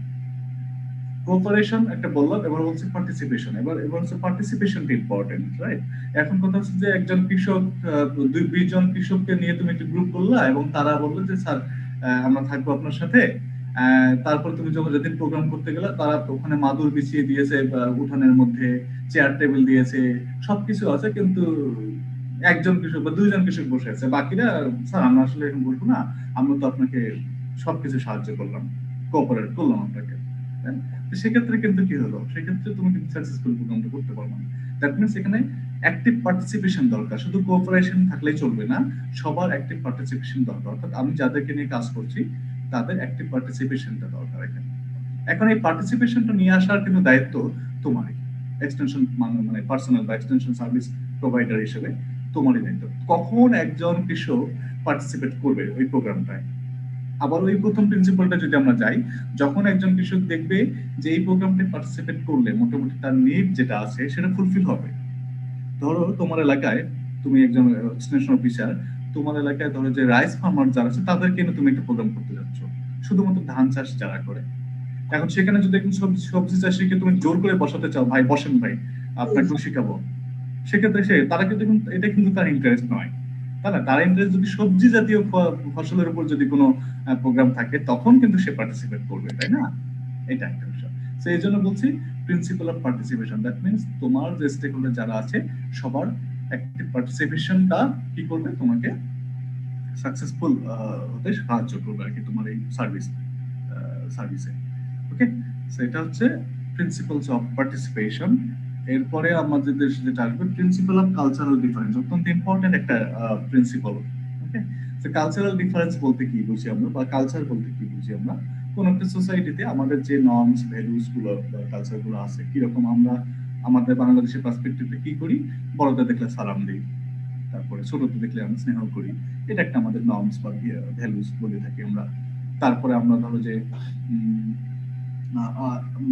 [SPEAKER 1] Cooperation একটা বললাম, এবার বলছে পার্টিসিপেশন। এবার হচ্ছে পার্টিসিপেশনটা ইম্পর্টেন্ট, রাইট? এখন কথা হচ্ছে যে একজন কৃষক 20 জন কৃষককে নিয়ে তুমি একটা গ্রুপ করলা এবং তারা বললো যে স্যার আমরা থাকবো আপনার সাথে। তারপর তুমি যখন যেদিন প্রোগ্রাম করতে গেলে তারা ওখানে মাদুর বিছিয়ে দিয়েছে, উঠানের মধ্যে চেয়ার টেবিল দিয়েছে, সবকিছু আছে, কিন্তু একজন কৃষক বা 2 জন কৃষক বসে আছে, বাকিরা স্যার আমরা আসলে এখন বলবো না, আমরা তো আপনাকে সবকিছু সাহায্য করলাম, কোঅপারেট করলাম আপনাকে। সেক্ষেত্রে কিন্তু কি হলো, সেক্ষেত্রে তুমি কিন্তু সাকসেসফুল প্রোগ্রামটা করতে পারবে না। দ্যাট মিনস এখানে অ্যাক্টিভ পার্টিসিপেশন দরকার, শুধু কোঅপারেশন থাকলেই চলবে না, সবার অ্যাক্টিভ পার্টিসিপেশন দরকার। অর্থাৎ আমি যাদেরকে নিয়ে কাজ করছি তাদের অ্যাক্টিভ পার্টিসিপেশনটা দরকার এখানে। এখন এই পার্টিসিপেশনটা নিয়ে আসার কিন্তু দায়িত্ব তোমারই, এক্সটেনশন মানে পার্সোনাল বা এক্সটেনশন সার্ভিস প্রোভাইডার হিসেবে তোমারই দায়িত্ব। কখন একজন কৃষক পার্টিসিপেট করবে ওই প্রোগ্রামটায়, আবার ওই প্রথম প্রিন্সিপালটা যদি আমরা যাই, যখন একজন কৃষক দেখবে যে এই প্রোগ্রামটা পার্টিসিপেট করলে মোটামুটি তার নিড যেটা আছে সেটা ফুলফিল হবে। ধরো তোমার এলাকায় তুমি একজন এক্সটেনশন অফিসার, তোমার এলাকায় ধরো যে রাইস ফার্মার যারা আছে তাদেরকে নিয়ে তুমি একটা প্রোগ্রাম করতে যাচ্ছ, শুধুমাত্র ধান চাষ যারা করে। এখন সেখানে যদি একজন সবজি চাষিকে তুমি জোর করে বসাতে চাও, ভাই বসেন ভাই আপনাকেও শিখাবো, সেক্ষেত্রে তারা কিন্তু এটা কিন্তু তার ইন্টারেস্ট নয়, তাই না? তার ইন্টারেস্ট যদি সবজি জাতীয় ফসলের উপর যদি কোনো প্রোগ্রাম থাকে তখন কিন্তু সে পার্টিসিপেট করবে, তাই না? এটা একটা বিষয়। তো এই জন্য বলছি principal of participation. That means তোমার যে স্টেক হোল্ডার যারা আছে সবার অ্যাক্টিভ পার্টিসিপেশনটা কি করবে, তোমাকে সাকসেসফুল হতে সাহায্য করবে আর কি তোমার এই সার্ভিসে। ওকে, সো এটা হচ্ছে প্রিন্সিপালস অফ পার্টিসিপেশন। এরপরে আমাদের দেশে যেটা আসবে প্রিন্সিপাল অফ কালচারাল ডিফারেন্স, অত্যন্ত ইম্পর্টেন্ট একটা প্রিন্সিপাল। ওকে, তো কালচারাল ডিফারেন্স বলতে কি বুঝি আমরা, বা কালচার বলতে কি বুঝি আমরা? কোন একটা সোসাইটিতে আমাদের যে নর্মস ভ্যালুস গুলো বা কালচার গুলো আছে, কিরকম আমরা আমাদের বাংলাদেশের পার্সপেক্টিভে কি করি, বড়দের দেখলে সালাম দিই, তারপরে ছোটদের দেখলে আমরা স্নেহ করি, এটা একটা আমাদের নর্মস বা ভ্যালুস বলে থাকি আমরা। তারপরে আমরা ধরো যে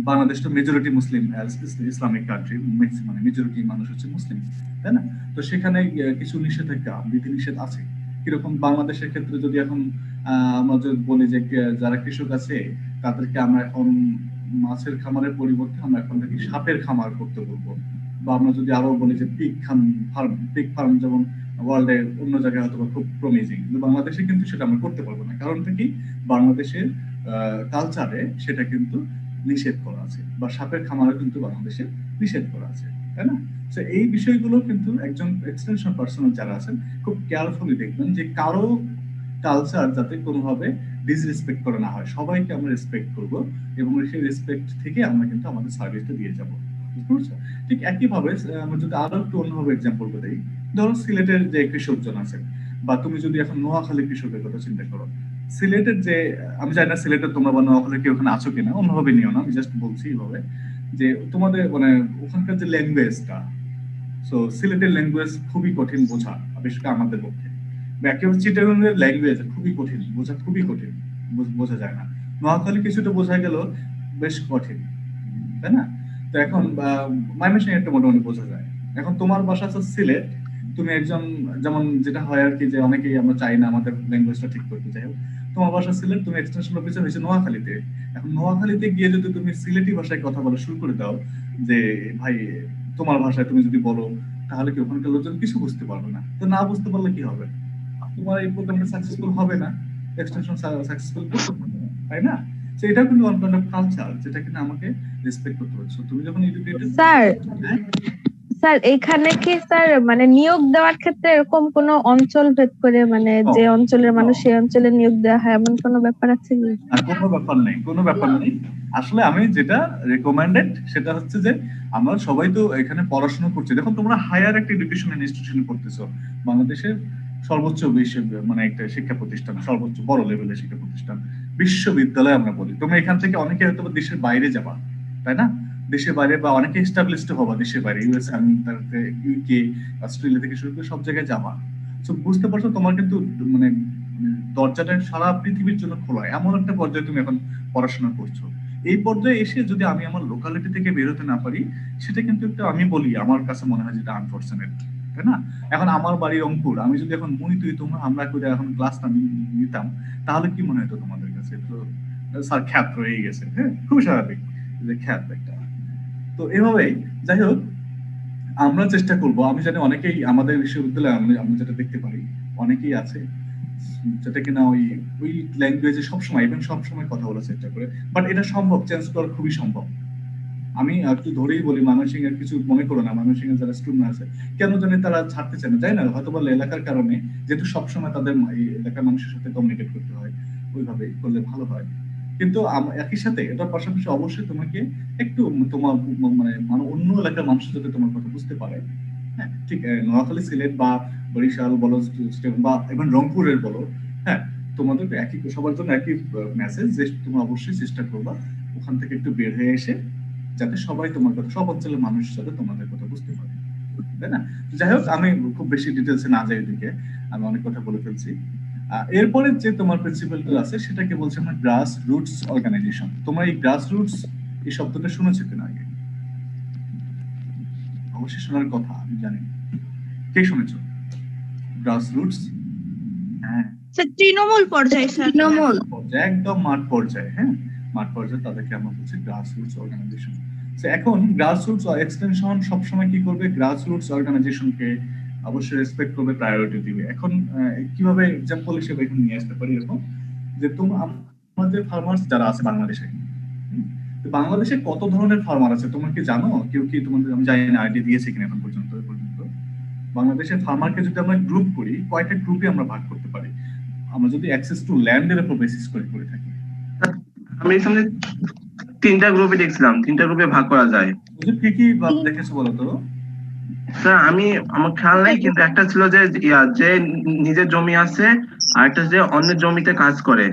[SPEAKER 1] বাংলাদেশ তো মেজরিটি মুসলিম ইসলামিক কান্ট্রি, মানে মেজরিটি মানুষ হচ্ছে মুসলিম, তাই না? তো সেখানে কিছু নিষেধাজ্ঞা বিধিনিষেধ আছে। কিরকম বাংলাদেশের ক্ষেত্রে যদি এখন আমরা যদি বলি যে যারা কৃষক আছে তাদেরকে আমরা এখন মাছের খামারের পরিবর্তে আমরা এখন থেকে সাপের খামার করতে বলবো, বা আমরা যদি আরো বলি যে পিগ ফার্ম যেমন ওয়ার্ল্ডে অন্য জায়গায় হয়তো খুব প্রমিজিং, কিন্তু বাংলাদেশে কিন্তু সেটা আমরা করতে পারবো না। কারণটা কি, বাংলাদেশের কালচারে সেটা কিন্তু নিষেধ করা আছে, বা সাপের খামারও কিন্তু বাংলাদেশে নিষেধ করা আছে, তাই না? তো এই বিষয়গুলো কিন্তু একজন এক্সটেনশন পার্সোনাল যারা আছেন খুব কেয়ারফুলি দেখবেন যে কারো কালচার যাতে কোনোভাবে ডিসরেসপেক্ট করা না হয়, সবাইকে আমরা রেসপেক্ট করব এবং সেই রেসপেক্ট থেকে আমরা কিন্তু আমাদের সার্ভিসটা দিয়ে যাব। বুঝতে পারছো? ঠিক একইভাবে আমরা যদি আরো একটু অন্যভাবে এক্সাম্পল দিই, ধরো সিলেটের যে কৃষকজন আছেন, বা তুমি যদি এখন নোয়াখালী কৃষকের কথা চিন্তা করো, সিলেটের যে, আমি জানি না সিলেটের তোমরা বা নোয়াখালী কেউ ওখানে আছো কিনা, অন্যভাবে নিও না, আমি জাস্ট বলছি এইভাবে যে তোমাদের মানে ওখানকার যে ল্যাঙ্গুয়েজটা, সো সিলেটের ল্যাঙ্গুয়েজ খুবই কঠিন বোঝা, বিশেষ করে আমাদের পক্ষে। একেবারে চিটাগাংয়ের ল্যাঙ্গুয়েজ খুবই কঠিন বোঝা, খুবই কঠিন, বোঝা যায় না। নোয়াখালী কিছুটা বোঝা গেল, বেশ কঠিন, তাই না? তো এখন ময়মনসিংহ একটা মোটামুটি বোঝা যায়। এখন তোমার বাসা হচ্ছে সিলেট, তুমি একজন, যেমন যেটা হয় আর কি, যে অনেকেই আমরা চাই না আমাদের ল্যাঙ্গুয়েজটা ঠিক করতে, যাই হোক তোমার বাসা সিলেট, তুমি এক্সটেনশন অফিসার হয়েছে নোয়াখালীতে। এখন নোয়াখালীতে গিয়ে যদি তুমি সিলেটি ভাষায় কথা বলা শুরু করে দাও, যে ভাই তোমার ভাষায় তুমি যদি বলো, তাহলে কি ওখানকার লোকজন কিছু বুঝতে পারবে না। তো না বুঝতে পারলে কি হবে? তোমার এই প্রোগ্রামটা সাকসেসফুল হবে না, এক্সটেনশন সাকসেসফুল করতে পারবে না, তাই না? তো এটা কিন্তু ওয়ান কাইন্ড অফ কালচার, যেটা কিনা আমাকে রেসপেক্ট করতে হচ্ছে। তুমি যখন এডুকেটেড,
[SPEAKER 3] স্যার এখানে কি স্যার মানে নিয়োগ দেওয়ার ক্ষেত্রে এরকম কোনো অঞ্চল ভেদ করে, মানে যে অঞ্চলের মানুষ সেই অঞ্চলে নিয়োগ দেওয়া হয়, এমন কোনো ব্যাপার আছে কি?
[SPEAKER 1] কোনো ব্যাপার নেই, কোনো ব্যাপার নেই। আসলে আমি যেটা রেকমেন্ডেড সেটা হচ্ছে যে আমরা সবাই তো এখানে পড়াশোনা করছি। দেখো তোমরা হায়ার একটা এডুকেশন ইনস্টিটিউশনে পড়তেছো, বাংলাদেশের সর্বোচ্চ মানে একটা শিক্ষা প্রতিষ্ঠান, সর্বোচ্চ বড় লেভেলের শিক্ষা প্রতিষ্ঠান, বিশ্ববিদ্যালয় আমরা বলি। তোমরা এখান থেকে অনেকে হয়তো দেশের বাইরে যাবা, তাই না? দেশের বাইরে, বা অনেকে এস্টাবলিশড হবা দেশের বাইরে, ইউএস, আমেরিকা, ইউকে, অস্ট্রেলিয়া থেকে শুরু করে সব জায়গায় যাবা। তো বুঝতে পারছো তোমার কিন্তু মানে দরজাটা সারা পৃথিবীর জন্য খোলা, এমন একটা পর্যায়ে তুমি এখন পড়াশোনা করছো। এই পর্যায়ে এসে যদি আমি আমার লোকালিটি থেকে বেরোতে না পারি, সেটা কিন্তু একটা, আমি বলি আমার কাছে মনে হয় যেটা আনফরচুনেট, তাই না? এখন আমার বাড়ি রংপুর, আমি যদি এখন তুই তোমরা আমরা করে এখন ক্লাসটা নিতাম, তাহলে কি মনে হতো তোমাদের কাছে? তো স্যার খ্যাত রয়ে গেছে, হ্যাঁ, খুব স্বাভাবিক যে খ্যাত একটা। তো এভাবেই, যাই হোক, আমরা চেষ্টা করব। আমি জানি অনেকেই আমাদের বিশ্ববিদ্যালয়ে আমরা যেটা দেখতে পারি, অনেকেই আছে যেটা কিনা ওই ল্যাঙ্গুয়েজে সবসময় কথা বলার চেষ্টা করে, বাট এটা সম্ভব, চেঞ্জ করা খুবই সম্ভব। আমি একটু ধরেই বলি, ময়মনসিংহ এর কিছু মনে করো না, ময়মনসিংহ এর যারা স্টুডেন্ট আছে, কেন জানি তারা ছাড়তে চায় না, তাই না? হয়তো বলে এলাকার কারণে, যেহেতু সবসময় তাদের এই এলাকার মানুষের সাথে কমিউনিকেট করতে হয়, ওইভাবে করলে ভালো হয়। কিন্তু একই সাথে এটার পাশাপাশি অবশ্যই তোমাকে একটু তোমার মানে অন্য এলাকার মানুষের সাথে তোমার কথা বুঝতে পারে, হ্যাঁ, ঠিক নোয়াখালী, সিলেট বা বরিশাল বলো, বা ইভেন রংপুরের বলো, হ্যাঁ, তোমাদের একই, সবার জন্য একই মেসেজ, যে তোমরা অবশ্যই চেষ্টা করবা ওখান থেকে একটু বের হয়ে এসে, যাতে সবাই তোমার কথা, সব অঞ্চলের মানুষের সাথে তোমাদের কথা বুঝতে পারে, তাই না? যাই হোক, আমি খুব বেশি ডিটেলসে না যাই এদিকে, আমি অনেক কথা বলে ফেলছি। এরপরে যে তোমার প্রিন্সিপালটা আছে, সেটাকে বলছে আমরা গ্রাস রুটস অর্গানাইজেশন। তোমরা এই গ্রাস রুটস এই শব্দটা শুনেছো কিনা আগে? অবশ্যই শোনার কথা, আমি জানি। কে শুনেছো গ্রাস রুটস? হ্যাঁ,
[SPEAKER 4] তৃণমূল পর্যায়ে স্যার,
[SPEAKER 3] তৃণমূল
[SPEAKER 1] পর্যায়ে, একদম মাঠ পর্যায়ে, হ্যাঁ, মাঠ পর্যায়ে তাদেরকে আমরা বলছি গ্রাস রুটস অর্গানাইজেশন। এখন গ্রাস রুটস এক্সটেনশন সবসময় কি করবে? গ্রাস রুটস অর্গানাইজেশনকে অবশ্যই রেসপেক্ট করবে, প্রায়োরিটি দিবে। এখন কিভাবে এক্সাম্পল হিসেবে এখন নিয়ে আসতে পারি এরকম, যে আমাদের ফার্মার্স যারা আছে বাংলাদেশে, বাংলাদেশে কত ধরনের ফার্মার আছে তোমরা কি জানো? কেউ কি তোমাদের, আমি জানি না আইডিয়া দিয়েছে কিনা এখন পর্যন্ত। বাংলাদেশের ফার্মারকে যদি আমরা গ্রুপ করি, কয়টা গ্রুপে আমরা ভাগ করতে পারি? আমরা যদি অ্যাক্সেস টু ল্যান্ডের উপর বেসিস করে থাকি,
[SPEAKER 7] আমি এখানে 3টা গ্রুপে দেখছিলাম, 3টা গ্রুপে ভাগ করা যায়।
[SPEAKER 1] কি কি দেখেছো বলো তো?
[SPEAKER 7] স্যার আমার খেয়াল নাই, কিন্তু একটা ছিল যে যে নিজের জমি আছে, আর একটা যে অন্যের জমিতে কাজ করে,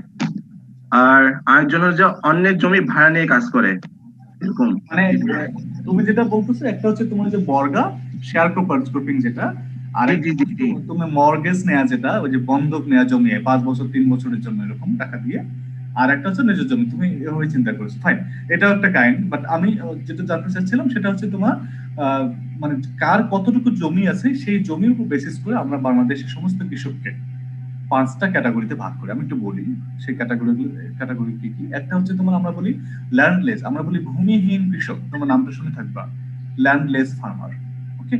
[SPEAKER 7] আর আরেকজন যে অন্যের জমি ভাড়া নিয়ে কাজ করে, এরকম।
[SPEAKER 1] মানে তুমি যেটা বলতেছো, একটা হচ্ছে তোমার যে বর্গা শেয়ার গ্রুপিং, যেটা, আর তুমি মর্গেজ নেয়া, যেটা ওই যে বন্ধক নেয়া জমি 5 বছর 3 বছরের জন্য এরকম টাকা দিয়ে, আর একটা হচ্ছে নিজের জমি। তুমি এভাবে চিন্তা করছো, ফাইন, এটাও একটা কাইন্ড। বাট আমি যেটা জানতে চাচ্ছিলাম সেটা হচ্ছে তোমার মানে কার কতটুকু জমি আছে, সেই জমির উপর বেসিস করে আমরা বাংলাদেশের সমস্ত কৃষককে 5টা ক্যাটাগরিতে ভাগ করি। আমি একটু বলি সেই ক্যাটাগরি কি কি। একটা হচ্ছে তোমার, আমরা বলি ল্যান্ডলেস, আমরা বলি ভূমিহীন কৃষক, তোমার নামটা শুনে থাকবা, ল্যান্ডলেস ফার্মার। ওকে,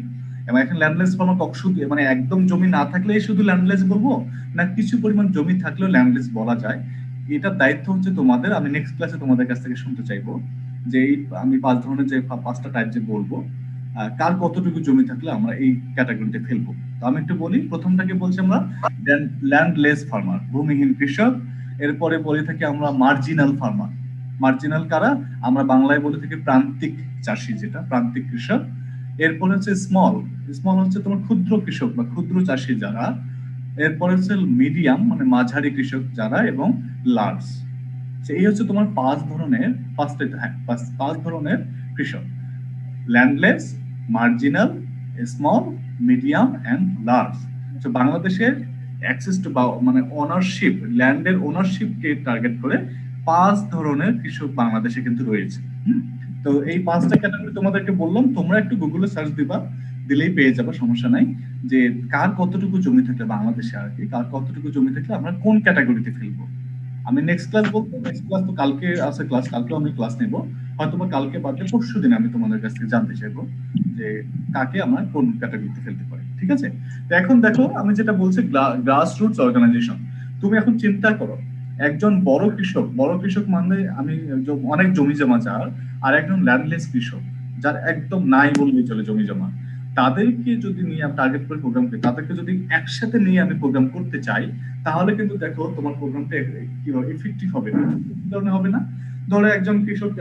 [SPEAKER 1] এবং এখন ল্যান্ডলেস ফার্মার শুধু মানে একদম জমি না থাকলে শুধু ল্যান্ডলেস বলবো না, কিছু পরিমাণ জমি থাকলেও ল্যান্ডলেস বলা যায়। এটার দায়িত্ব হচ্ছে তোমাদের। আমি নেক্সট ক্লাসে তোমাদের কাছ থেকে শুনতে চাইবো যে আমি 5 ধরনের যে 5টা টাইপ যে বলবো, কার কতটুকু জমি থাকলে আমরা এই ক্যাটাগরিতে ফেলবো। তো আমি একটু বলি, প্রথমটাকে বলছি আমরা ল্যান্ডলেস ফার্মার, ভূমিহীন কৃষক। এরপরে বলে থাকি আমরা মার্জিনাল ফার্মার। মার্জিনাল কারা? আমরা বাংলায় বলে থাকি প্রান্তিক চাষী, যেটা প্রান্তিক কৃষক। এরপরে হচ্ছে স্মল হচ্ছে তোমার ক্ষুদ্র কৃষক বা ক্ষুদ্র চাষী যারা। এরপরে হচ্ছে মিডিয়াম, মানে মাঝারি কৃষক যারা, এবং লার্জ। এই হচ্ছে তোমার 5 ধরনের কৃষক: landless, marginal, small, medium and large. তো বাংলাদেশের অ্যাক্সেস টু মানে ওনারশিপ, ল্যান্ডের ওনারশিপকে টার্গেট করে 5 ধরনের কৃষক বাংলাদেশে কিন্তু রয়েছে। তো এই 5টা ক্যাটাগরি তোমাদেরকে বললাম, তোমরা একটু গুগলে সার্চ দিবা, দিলেই পেয়ে যাবে, সমস্যা নাই। যে কার কতটুকু জমি থাকলে বাংলাদেশে আর কি, কার কতটুকু জমি থাকলে আমরা কোন ক্যাটাগরিতে ফেলবো। আমি নেক্সট ক্লাস বলবো, নেক্সট ক্লাস তো কালকে আছে ক্লাস, কালকেও আমি ক্লাস নেব, হয়তো বা কালকে বাদে পরশু দিন আমি তোমাদের কাছ থেকে জানতে চাইবো যে কাকে আমরা কোন ক্যাটাগরিতে ফেলতে পারি, ঠিক আছে? তো এখন দেখো আমি যেটা বলছি, গ্রাস রুটস অর্গানাইজেশন। তুমি এখন চিন্তা করো, একজন বড় কৃষক মানে আমি অনেক জমি জমা যার, আর একজন ল্যান্ডলেস কৃষক যার একদম নাই বললেই চলে জমি জমা, তাদেরকে যদি নিয়ে আমি টার্গেট করে প্রোগ্রাম করি, তাদেরকে যদি একসাথে নিয়ে আমি প্রোগ্রাম করতে চাই, তাহলে কিন্তু দেখো তোমার প্রোগ্রামটা কি হবে, ইফেক্টিভ হবে না। কি ধরনের হবে না? ধরো একজন কৃষক,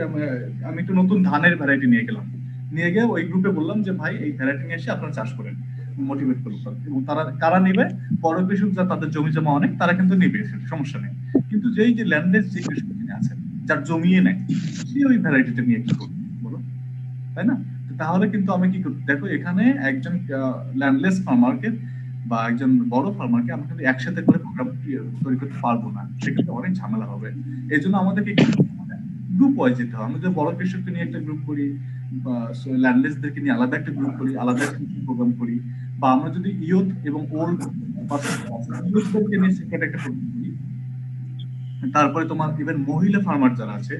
[SPEAKER 1] আমি একটু নতুন ধানের ভ্যারাইটি নিয়ে গেলাম, নিয়ে গিয়ে ওই গ্রুপে বললাম যে ভাই এই ভ্যারাইটি নিয়ে এসে আপনারা চাষ করেন, মোটিভেট করলাম, এবং তারা কারা নিবে? বড় কৃষক যা, তাদের জমি জমা অনেক, তারা কিন্তু নিবে, সমস্যা নেই। কিন্তু যেই যে ল্যান্ডলেস যে কৃষক আছেন, যার জমিয়ে নেই, সে ওই ভ্যারাইটিটা নিয়ে কি করবে বলো, তাই না? তাহলে কিন্তু আমি কি করতে, দেখো এখানে একজন ল্যান্ডলেস ফার্মারকে বা একজন বড় ফার্মারকে আমরা কিন্তু একসাথে করে প্রোগ্রাম তৈরি করতে পারবো না, সেক্ষেত্রে অনেক ঝামেলা হবে। এই জন্য আমাদেরকে গ্রুপ ওয়াইজ যেতে হবে। আমরা যদি বড় কৃষককে নিয়ে একটা গ্রুপ করি, বা ল্যান্ডলেসদেরকে নিয়ে আলাদা একটা গ্রুপ করি, আলাদা একটা প্রোগ্রাম করি, বা আমরা যদি ইয়ুথ এবং ওল্ড ইয়ুথদেরকে নিয়ে সেখানে একটা প্রোগ্রাম করি, তারপরে তোমার ইভেন মহিলা ফার্মার যারা আছে,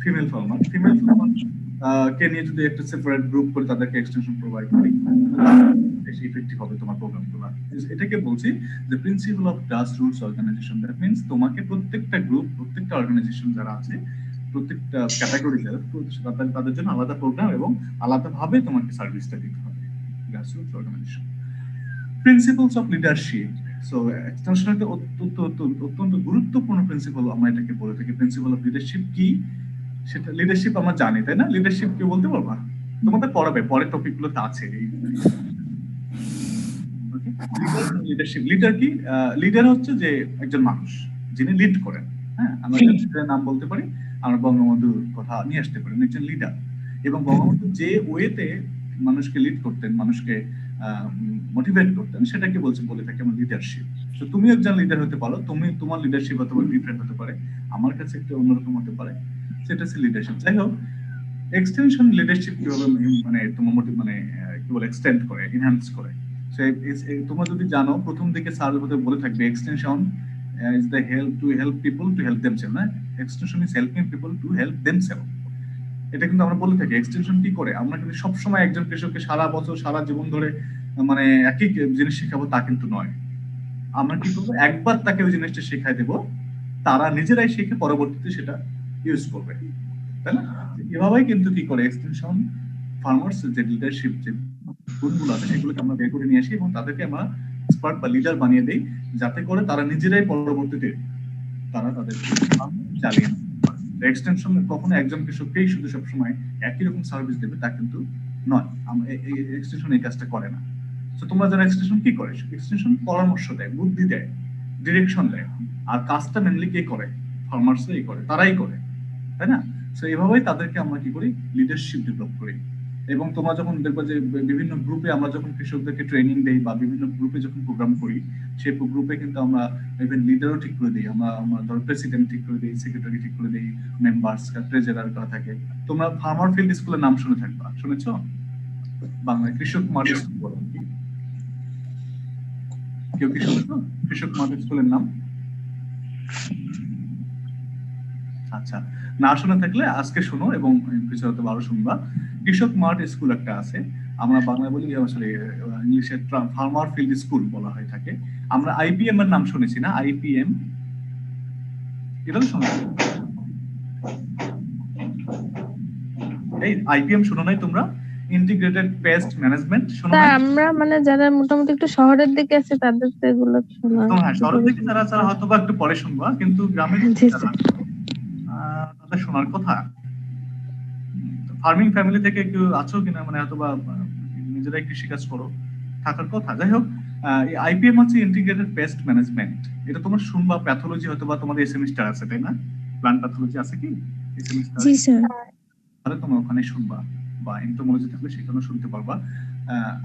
[SPEAKER 1] ফিমেল ফার্মার কে নিয়ে যদি একটা সেপারেট গ্রুপ করে তাদেরকে এক্সটেনশন প্রোভাইড করি, বেশি ইফেক্টিভ হবে তোমার প্রোগ্রামগুলো। এটাকে বলছি যে principal of grass roots organisation. That means তোমাকে প্রত্যেকটা গ্রুপ, প্রত্যেকটা অর্গানাইজেশন যারা আছে, প্রত্যেকটা ক্যাটাগরি যারা, তাদের জন্য আলাদা প্রোগ্রাম এবং আলাদাভাবে তোমাকে সার্ভিসটা দিতে হবে। Grass roots organisation. Principals of leadership. So extension একটা অত্যন্ত গুরুত্বপূর্ণ প্রিন্সিপাল, আমরা এটাকে বলে থাকি। প্রিন্সিপাল অফ লিডারশিপ কি? সেটা লিডারশিপ আমরা জানি, তাই না? লিডারশিপ কি বলতে পারবা? তোমাদের পড়াবে, পরের টপিক গুলোতে আছে। লিডারশিপ, লিডার কি? লিডার হচ্ছে যে একজন মানুষ যিনি লিড করেন। হ্যাঁ, আমরা নাম বলতে পারি, আমরা বঙ্গবন্ধুর কথা নিয়ে আসতে পারি, একজন লিডার। এবং বঙ্গবন্ধু যে ওয়েতে মানুষকে লিড করতেন, মানুষকে মোটিভেট করতেন, সেটাকে বলে থাকি আমরা লিডারশিপ। তো তুমি একজন লিডার হতে পারো, তোমার লিডারশিপ অথবা ডিফারেন্ট হতে পারে, আমার কাছে একটু অন্যরকম হতে পারে, সেটা হচ্ছে লিডারশিপ। যাই হোক, এক্সটেনশন লিডারশিপ কিভাবে মানে তোমার মানে কি বলে এক্সটেন্ড করে, এনহ্যান্স করে। তোমরা যদি জানো, প্রথম দিকে স্যার বলে থাকবে extension is the help to help people to help themselves, না? Extension is helping people to help themselves. এটা কিন্তু আমরা বলে থাকি। এক্সটেনশন কি করে? আমরা কিন্তু সবসময় একজন কৃষককে সারা বছর, সারা জীবন ধরে মানে একই জিনিস শেখাবো তা কিন্তু নয়। আমরা কি করবো, একবার তাকে ওই জিনিসটা শেখাই দেবো, তারা নিজেরাই শিখে পরবর্তীতে সেটা ইউজ করবে, তাই না? এভাবেই কিন্তু কি করে এক্সটেনশন ফার্মার্স যে লিডারশিপ যে গুণগুলো আছে, সেগুলোকে আমরা বের করে নিয়ে আসি এবং তাদেরকে আমরা এক্সপার্ট বা লিডার বানিয়ে দেই, যাতে করে তারা নিজেরাই পরবর্তীতে তারা তাদের চালিয়ে এক্সটেনশন কখনো একজন কৃষককেই শুধু সবসময় একই রকম সার্ভিস দেবে তা কিন্তু নয়। এক্সটেনশন এই কাজটা করে না। তো তোমরা জানো এক্সটেনশন কি করে? এক্সটেনশন পরামর্শ দেয়, বুদ্ধি দেয়, ডিরেকশন দেয়, আর কাজটা মেনলি কে করে? ফার্মার্সই করে, তারাই করে, তাই না? তো এভাবেই তাদেরকে আমরা কি করি, লিডারশিপ ডেভেলপ করি। এবং তোমরা যখন দেখবে যে বিভিন্ন গ্রুপে আমরা যখন কৃষকদেরকে ট্রেনিং দেই বা বিভিন্ন গ্রুপে যখন প্রোগ্রাম করি, সেই গ্রুপে কিন্তু আমরা ইভেন লিডারও ঠিক করে দিই। আমরা ধরো প্রেসিডেন্ট ঠিক করে দিই, সেক্রেটারি ঠিক করে দিই, মেম্বার্স, ট্রেজারার করা থাকে। তোমরা ফার্মার ফিল্ড স্কুলের নাম শুনে থাকবা, শুনেছো? বাংলায় কৃষক মাঠ স্কুল বলো, কেউ কি শুনেছো কৃষক মাঠ স্কুলের নাম? আচ্ছা, না শুনে থাকলে আজকে শোনো এবং কিছু হয়তো আরো শুনবা। কৃষক মাঠ স্কুল একটা আছে, আমরা বাংলায় বলি, আসলে ইংলিশে ফার্মার ফিল্ড স্কুল বলা হয়ে থাকে। আমরা আইপিএম এর নাম শুনেছি না? আইপিএম, এটা তো শোনো। এই আইপিএম শুনো নাই তোমরা? ইন্টিগ্রেটেড পেস্ট ম্যানেজমেন্ট শুনো নাই?
[SPEAKER 3] আমরা মানে যারা মোটামুটি একটু শহরের দিকে আছে তাদের তো এগুলো শোনা।
[SPEAKER 1] হ্যাঁ, শহরের দিকে যারা হয়তো বা একটু পরে শুনবা, কিন্তু গ্রামের তাদের শোনার কথা। ফার্মিং ফ্যামিলি থেকে কেউ আছো কিনা, মানে অথবা নিজেরাই কৃষিকাজ করো, থাকার কথা। যাই হোক, আইপিএম হচ্ছে ইন্টিগ্রেটেড পেস্ট ম্যানেজমেন্ট। এটা তোমরা শুনবা, প্যাথোলজি হয়তো বা তোমাদের এই সেমিস্টার আছে, তাই না? প্ল্যান্ট প্যাথোলজি আছে কি এই সেমিস্টার?
[SPEAKER 4] জি স্যার।
[SPEAKER 1] তাহলে তোমরা ওখানে শুনবা। বা এন্টোমোলজি থাকলে সেখানেও শুনতে পারবা।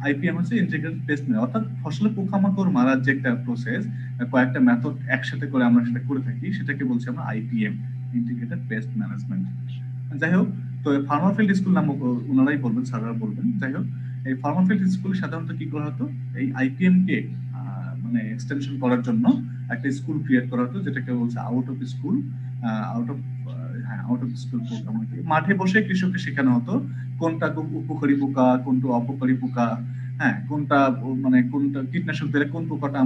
[SPEAKER 1] আইপিএম হচ্ছে ইন্টিগ্রেটেড পেস্ট ম্যানেজমেন্ট, অর্থাৎ ফসলে পোকামাকড় মারার যে একটা প্রসেস, কয়েকটা মেথড একসাথে করে আমরা সেটা করে থাকি, সেটাকে বলছি আমরা আইপিএম, ইন্টিগ্রেটেড পেস্ট ম্যানেজমেন্ট। যাই হোক, তো ফার্মাফিল্ড স্কুল নামক ওনারাই বলবেন, স্যাররা বলবেন। যাই হোক, এই ফার্মাফিল্ড স্কুলে সাধারণত কি করা হতো, এই আইপিএম কে মানে এক্সটেনশন করার জন্য একটা স্কুল ক্রিয়েট করা হতো, যেটাকে বলছে out of school, out of school programme. মাঠে বসে কৃষককে শেখানো হতো কোনটা উপকারী পোকা, কোনটা অপকারী পোকা, হ্যাঁ, কোনটা মানে কোনটা কীটনাশক দিলে কোন পোকাটা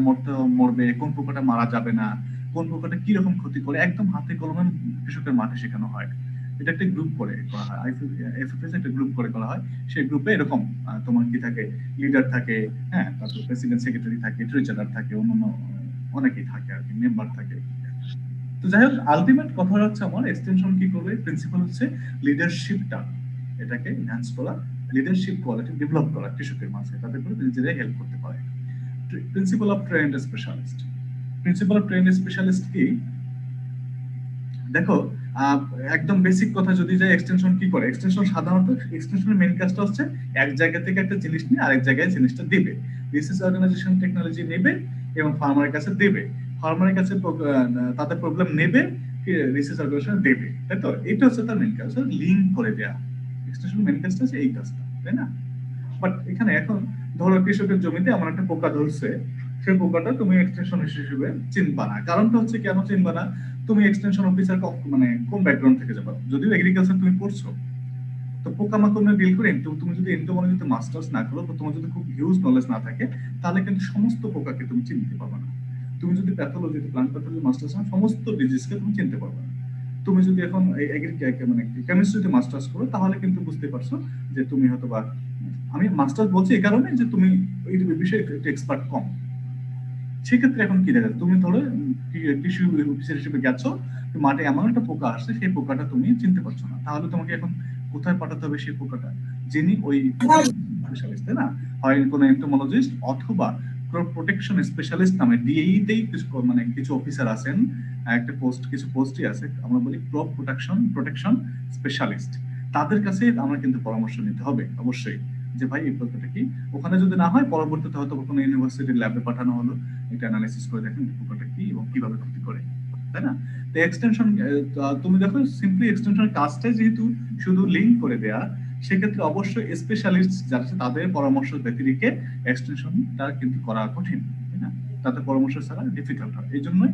[SPEAKER 1] মরবে, কোন পোকাটা মারা যাবে না, কোন পোকাটা কি রকম ক্ষতি করে, একদম হাতে কলমে কৃষকের মাঠে শেখানো হয়। এটা একটা গ্রুপ করে করা হয়, এফএফএস একটা গ্রুপ করে করা হয়। সেই গ্রুপে এরকম তোমার কি থাকে, লিডার থাকে, হ্যাঁ, তারপর প্রেসিডেন্ট, সেক্রেটারি থাকে, ট্রেজারার থাকে, অন্যান্য অনেকেই থাকে আর কি, মেম্বার থাকে। তো যাই হোক, আলটিমেট কথা হচ্ছে আমার এক্সটেনশন কি করবে, প্রিন্সিপাল হচ্ছে লিডারশিপটা, এটাকে এনহ্যান্স করা, লিডারশিপ কোয়ালিটি ডেভেলপ করা কৃষকের মাঝে, তাতে করে নিজেরাই হেল্প করতে পারে। Principal of trend specialist, principal of trend specialist কি দেখো, একদম বেসিক কথা যদি যাই, এক্সটেনশন কি করে, এক্সটেনশন সাধারণত এক্সটেনশনের মেইন কাজটা হচ্ছে এক জায়গা থেকে একটা জিনিস নিয়ে আরেক জায়গায় জিনিসটা দিবে, রিসার্চ অর্গানাইজেশন টেকনোলজি নেবে এবং ফার্মারের কাছে দেবে, ফার্মারের কাছে তাদের প্রবলেম নেবে, রিসার্চ অর্গানাইজেশন দেবে, তাই তো? এটা হচ্ছে তার মেইন কাজ, লিঙ্ক করে দেয়া। এক্সটেনশন মেইন কাজটা হচ্ছে এই কাজটা, তাই না? বাট এখানে এখন ধরো কৃষকের জমিতে এমন একটা পোকা ধরছে, সেই পোকাটা তুমি এক্সটেনশন হিসেবে চিনবা না। কারণটা হচ্ছে কেন চিনবা না, তুমি এক্সটেনশন অফিসার মানে কোন ব্যাকগ্রাউন্ড থেকে যাবা, যদিও এগ্রিকালচার তুমি পড়ছো, তো পোকামাকড় নিয়ে ডিল করে তুমি যদি এন্টোমোলজিতে মাস্টার্স না করো, তোমার যদি খুব হিউজ নলেজ না থাকে, তাহলে কিন্তু সমস্ত পোকাকে তুমি চিনতে পারবে না। তুমি যদি প্যাথোলজিতে, প্লান্ট প্যাথোলজি মাস্টার্স নাও, সমস্ত ডিজিজকে তুমি চিনতে পারবে না। তুমি যদি এখন মানে কেমিস্ট্রিতে মাস্টার্স করো, তাহলে কিন্তু বুঝতে পারছো যে তুমি হয়তো বা, আমি মাস্টার্স বলছি এই কারণে যে তুমি এই বিষয়ে একটু এক্সপার্ট কম। সেক্ষেত্রে এখন কি দেখা যায়, তুমি ধরো কৃষি অফিসার হিসেবে গেছো, মাঠে এমন একটা পোকা আসছে, সেই পোকাটা তুমি চিনতে পারছো না, তাহলে তোমাকে এখন কোথায় পাঠাতে হবে সেই পোকাটা, যিনি ওই স্পেশালিস্ট, তাই না? হয় কোনো এন্টোমোলজিস্ট অথবা ক্রপ প্রোটেকশন স্পেশালিস্ট নামে ডিএইতেই মানে কিছু অফিসার আছেন, একটা পোস্ট, কিছু পোস্টই আছে, আমরা বলি ক্রপ প্রোটেকশন স্পেশালিস্ট। তাদের কাছে আমরা কিন্তু পরামর্শ নিতে হবে অবশ্যই, যে ভাই এই পোকাটা কি, ওখানে যদি না হয় পরবর্তীতে হয়তো কোনো ইউনিভার্সিটির ল্যাবে পাঠানো হলো, এটা অ্যানালাইসিস করে দেখেন পোকাটা কি এবং কিভাবে ক্ষতি করে, তাই না? তো এক্সটেনশন, তুমি দেখো সিম্পলি এক্সটেনশনের কাজটাই যেহেতু শুধু লিঙ্ক করে দেয়া, সেক্ষেত্রে অবশ্যই স্পেশালিস্ট যারা আছে তাদের পরামর্শ ব্যতিরেকে এক্সটেনশনটা কিন্তু করা কঠিন, তাই না? তাদের পরামর্শ ছাড়া ডিফিকাল্ট হয়। এই জন্যই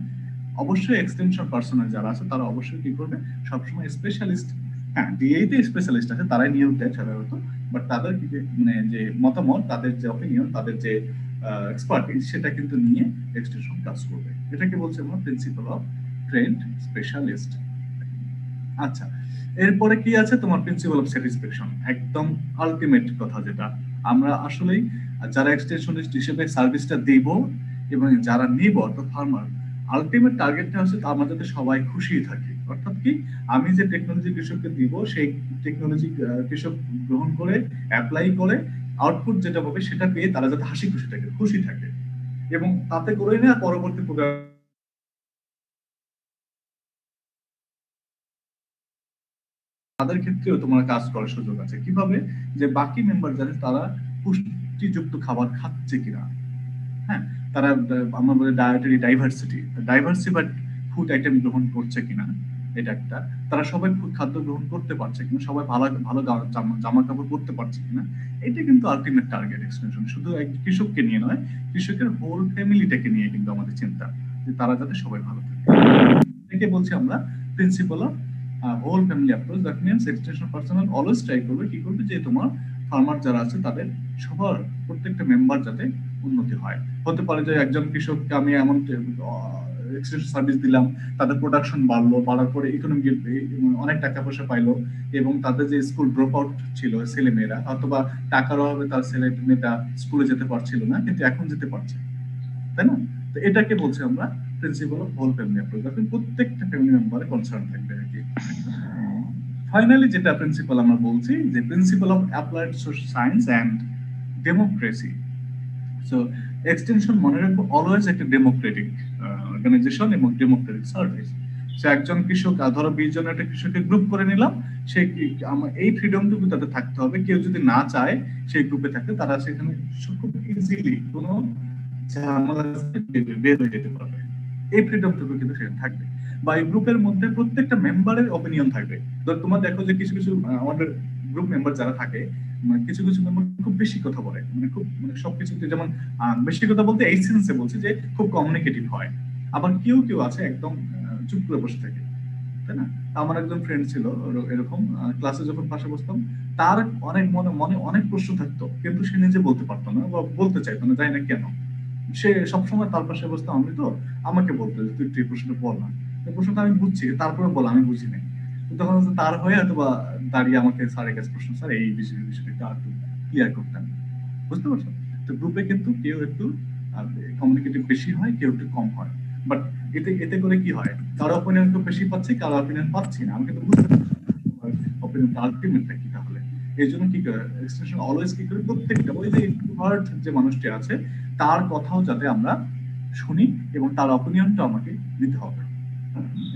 [SPEAKER 1] অবশ্যই এক্সটেনশন পার্সোনাল যারা আছে তারা অবশ্যই কি করবে, সবসময় স্পেশালিস্ট, হ্যাঁ ডিএইতে স্পেশালিস্ট আছে, তারাই নিয়োগ দেয় সাধারণত, বাট তাদের মানে যে মতামত, তাদের যে অপিনিয়ন, তাদের যে এক্সপার্টিস, সেটা কিন্তু নিয়ে এক্সটেনশন কাজ করবে। এটাকে বলছে আমরা প্রিন্সিপাল অফ ট্রেন্ড স্পেশালিস্ট। আচ্ছা, এরপরে কি আছে তোমার প্রিন্সিপাল অফ স্যাটিসফ্যাকশন, একদম আলটিমেট কথা, যেটা আমরা আসলেই যারা এক্সটেনশনিস্ট হিসেবে সার্ভিসটা দেব এবং যারা নিব অর্থাৎ ফার্মার, আলটিমেট টার্গেটটা হচ্ছে আমরা যাতে সবাই খুশি থাকি। অর্থাৎ কি, আমি যে টেকনোলজি কৃষককে দিব, সেই টেকনোলজি কৃষক গ্রহণ করে অ্যাপ্লাই করে আউটপুট যেটা হবে সেটা পেয়ে তারা যাতে হাসি খুশি থাকে এবং তাতে করে না পরবর্তী তাদের ক্ষেত্রেও তোমার কাজ করার সুযোগ আছে। কিভাবে, যে বাকি মেম্বার যারা তারা পুষ্টিযুক্ত খাবার খাচ্ছে কিনা, হ্যাঁ, তারা আমরা বলি ডায়েটারি ডাইভার্সিফাইড ফুড আইটেম গ্রহণ করছে কিনা, এটা একটা, তারা সবাই খাদ্য গ্রহণ করতে পারছে কিনা, সবাই ভালো ভালো জামা কাপড় পরতে পারছে কিনা, এটা কিন্তু আলটিমেট টার্গেট এক্সটেনশন। শুধু এক কৃষককে নিয়ে নয়, কৃষকের হোল ফ্যামিলিটাকে নিয়ে কিন্তু আমাদের চিন্তা, যে তারা যাতে সবাই ভালো থাকে। এটাকে বলছি আমরা principal of whole family approach. That means extension personal always try করবে কি করবে, যে তোমার ফার্মার যারা আছে তাদের সবার প্রত্যেকটা মেম্বার যাতে উন্নতি হয়। হতে পারে যে একজন কৃষককে আমি এমন এক্সটেনশন সার্ভিস দিলাম, তাদের প্রোডাকশন বাড়ার পরে ইকোনমিক অনেক টাকা পয়সা পাইলো, এবং তাদের যে স্কুল ড্রপ আউট ছিল ছেলে মেয়েরা, অথবা টাকার অভাবে তার ছেলে মেয়েটা স্কুলে যেতে পারছিল না, কিন্তু এখন যেতে পারছে, তাই না? তো এটাকে বলছি আমরা principal of whole family approach, যাতে প্রত্যেকটা ফ্যামিলি মেম্বারে কনসার্ন থাকবে আর কি। ফাইনালি যেটা প্রিন্সিপাল আমরা বলছি, যে principal of applied science and democracy. So extension মনে রাখবো অলওয়েজ একটা ডেমোক্রেটিক অর্গানাইজেশন এবং ডেমোক্রেটিক সার্ভিস। সে একজন কৃষক, ধরো 20 জন একটা কৃষকের গ্রুপ করে নিলাম, সে এই ফ্রিডমটুকু তাতে থাকতে হবে। কেউ যদি না চায় সেই গ্রুপে থাকতে, তারা সেখানে খুব ইজিলি কোনো ঝামেলা বের হয়ে যেতে পারবে। এই ফ্রিডমটুকু কিন্তু সেখানে থাকবে। বা এই গ্রুপের মধ্যে প্রত্যেকটা মেম্বারের অপিনিয়ন থাকবে। ধর তোমার দেখো যে কিছু কিছু আমাদের গ্রুপ মেম্বার যারা থাকে, কিছু কিছু মেম্বার খুব বেশি কথা বলে, খুব সবকিছুতে, যেমন বেশি কথা বলতে এই সেন্সে বলছি যে খুব কমিউনিকেটিভ হয়। আবার কেউ কেউ আছে একদম চুপ করে বসে থাকে, তাই না? আমার একজন ফ্রেন্ড ছিল এরকম, ক্লাসে যখন পাশে বসতাম, তার অনেক মনে অনেক প্রশ্ন থাকতো, কিন্তু সে নিজে বলতে পারতো না বা বলতে চাইতো না, জানি না কেন। সে সবসময় তার পাশে বসতাম আমি, তো আমাকে বলতো যে তুই এই প্রশ্নটা বল না। এই প্রশ্নটা আমি বুঝছি, তারপরে বল আমি বুঝি নাই। তখন তার হয়ে হয়তো বা দাঁড়িয়ে আমাকে স্যারের কাছে প্রশ্ন, স্যার এই বিষয়টা একটু ক্লিয়ার করতেন। বুঝতে পারছো? তো গ্রুপে কিন্তু কেউ একটু কমিউনিকেটিভ বেশি হয়, কেউ একটু কম হয়। বাট এতে এতে করে কি হয়, কারো অপিনিয়ন খুব বেশি পাচ্ছি, কারো অপিনিয়ন পাচ্ছি না। আমি কিন্তু বুঝতে পারছি অপিনিয়নটা আলটিমেটটা কি। তাহলে এই জন্য কি করে এক্সটেনশন অলওয়েজ কি করে, প্রত্যেকটা ওই যে ইন্ট্রোভার্ট যে মানুষটি আছে তার কথাও যাতে আমরা শুনি এবং তার অপিনিয়নটা আমাকে দিতে হবে।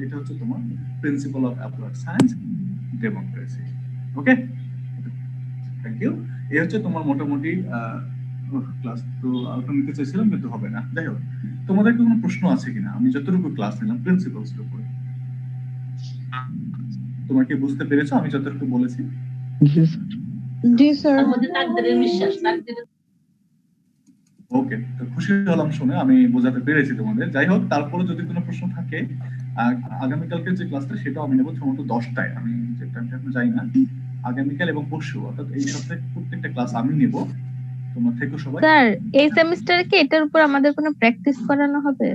[SPEAKER 1] এটা হচ্ছে তোমার principal of applied science democracy. Okay, thank you. এই হচ্ছে তোমার মোটামুটি ক্লাস। তো আলোচনা নিতে চাইছিলাম কিন্তু হবে না। যাই হোক, তোমাদের কি কোনো প্রশ্ন আছে কিনা? আমি যতটুকু ক্লাস নিলাম প্রিন্সিপালস এর উপরে, তোমরা কি বুঝতে পেরেছো আমি যতটুকু বলেছি?
[SPEAKER 4] জি স্যার।
[SPEAKER 1] ওকে, তো খুশি হলাম শুনে, আমি বোঝাতে পেরেছি তোমাদের। যাই হোক, তারপরে যদি কোনো প্রশ্ন থাকে, আগামীকালকে যে ক্লাসটা সেটাও আমি নেবো সম্ভবত 10টায়। আমি যে টাইমটা এখন যাই না, আগামীকাল এবং পরশু, অর্থাৎ এই সপ্তাহে প্রত্যেকটা ক্লাস আমি নেব। তোমরা থেকো সবাই।
[SPEAKER 3] স্যার, এই সেমিস্টারে কি এটার উপর আমাদের কোনো প্র্যাকটিস করানো হবে?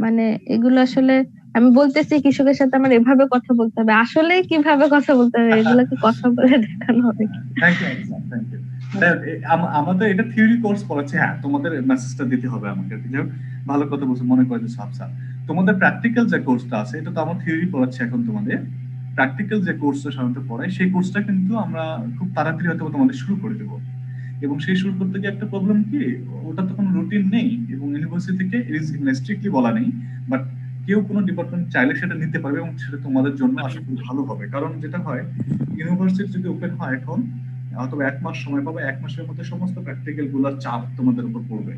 [SPEAKER 3] মানে এগুলো আসলে আমি বলতেছি কৃষকের সাথে আমার এভাবে কথা বলতে হবে, আসলে কিভাবে কথা বলতে হবে এগুলো কি কথা বলে দেখানো হবে কি?
[SPEAKER 1] Thank you, thank you. আমাদের এটা থিওরি কোর্স পড়াচ্ছে, হ্যাঁ তোমাদের মেসেজটা দিতে হবে আমাকে। যাই হোক, ভালো কথা বলছো, মনে করে দিচ্ছ। আচ্ছা, তোমাদের প্র্যাকটিক্যাল যে কোর্সটা আছে, এটা তো আমার থিওরি পড়াচ্ছে এখন। তোমাদের প্র্যাকটিক্যাল যে কোর্সটা সাধারণত পড়ায়, সেই কোর্সটা কিন্তু আমরা খুব তাড়াতাড়ি হয়তো তোমাদের শুরু করে দেবো। এবং সেই শুরু করতে গিয়ে একটা প্রবলেম কি, ওটা তো কোনো রুটিন নেই এবং ইউনিভার্সিটি থেকে স্ট্রিক্টলি বলা নেই। বাট কেউ কোনো ডিপার্টমেন্ট চাইলে সেটা নিতে পারবে এবং সেটা তোমাদের জন্য আশা করি ভালো হবে। কারণ যেটা হয়, ইউনিভার্সিটি যদি ওপেন হয় এখন, অথবা 1 মাস সময় পাবে, 1 মাসের মধ্যে সমস্ত প্র্যাকটিক্যাল গুলার চাপ তোমাদের উপর পড়বে।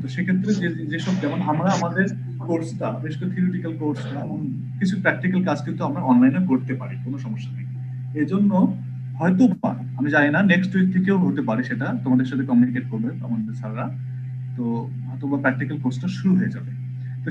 [SPEAKER 1] তো সেক্ষেত্রে যেসব, যেমন আমরা আমাদের কোর্সটা, বেশ করে থিওরিটিক্যাল কোর্সটা এবং কিছু প্র্যাকটিক্যাল কাজ কিন্তু আমরা অনলাইনে করতে পারি, কোনো সমস্যা নেই। এজন্য হয়তো বা আমি জানি না, নেক্সট উইক থেকেও হতে পারে, সেটা তোমাদের সাথে কমিউনিকেট করবে আমাদের স্যাররা। তো হয়তো বা প্র্যাকটিক্যাল কোর্সটা শুরু হয়ে যাবে।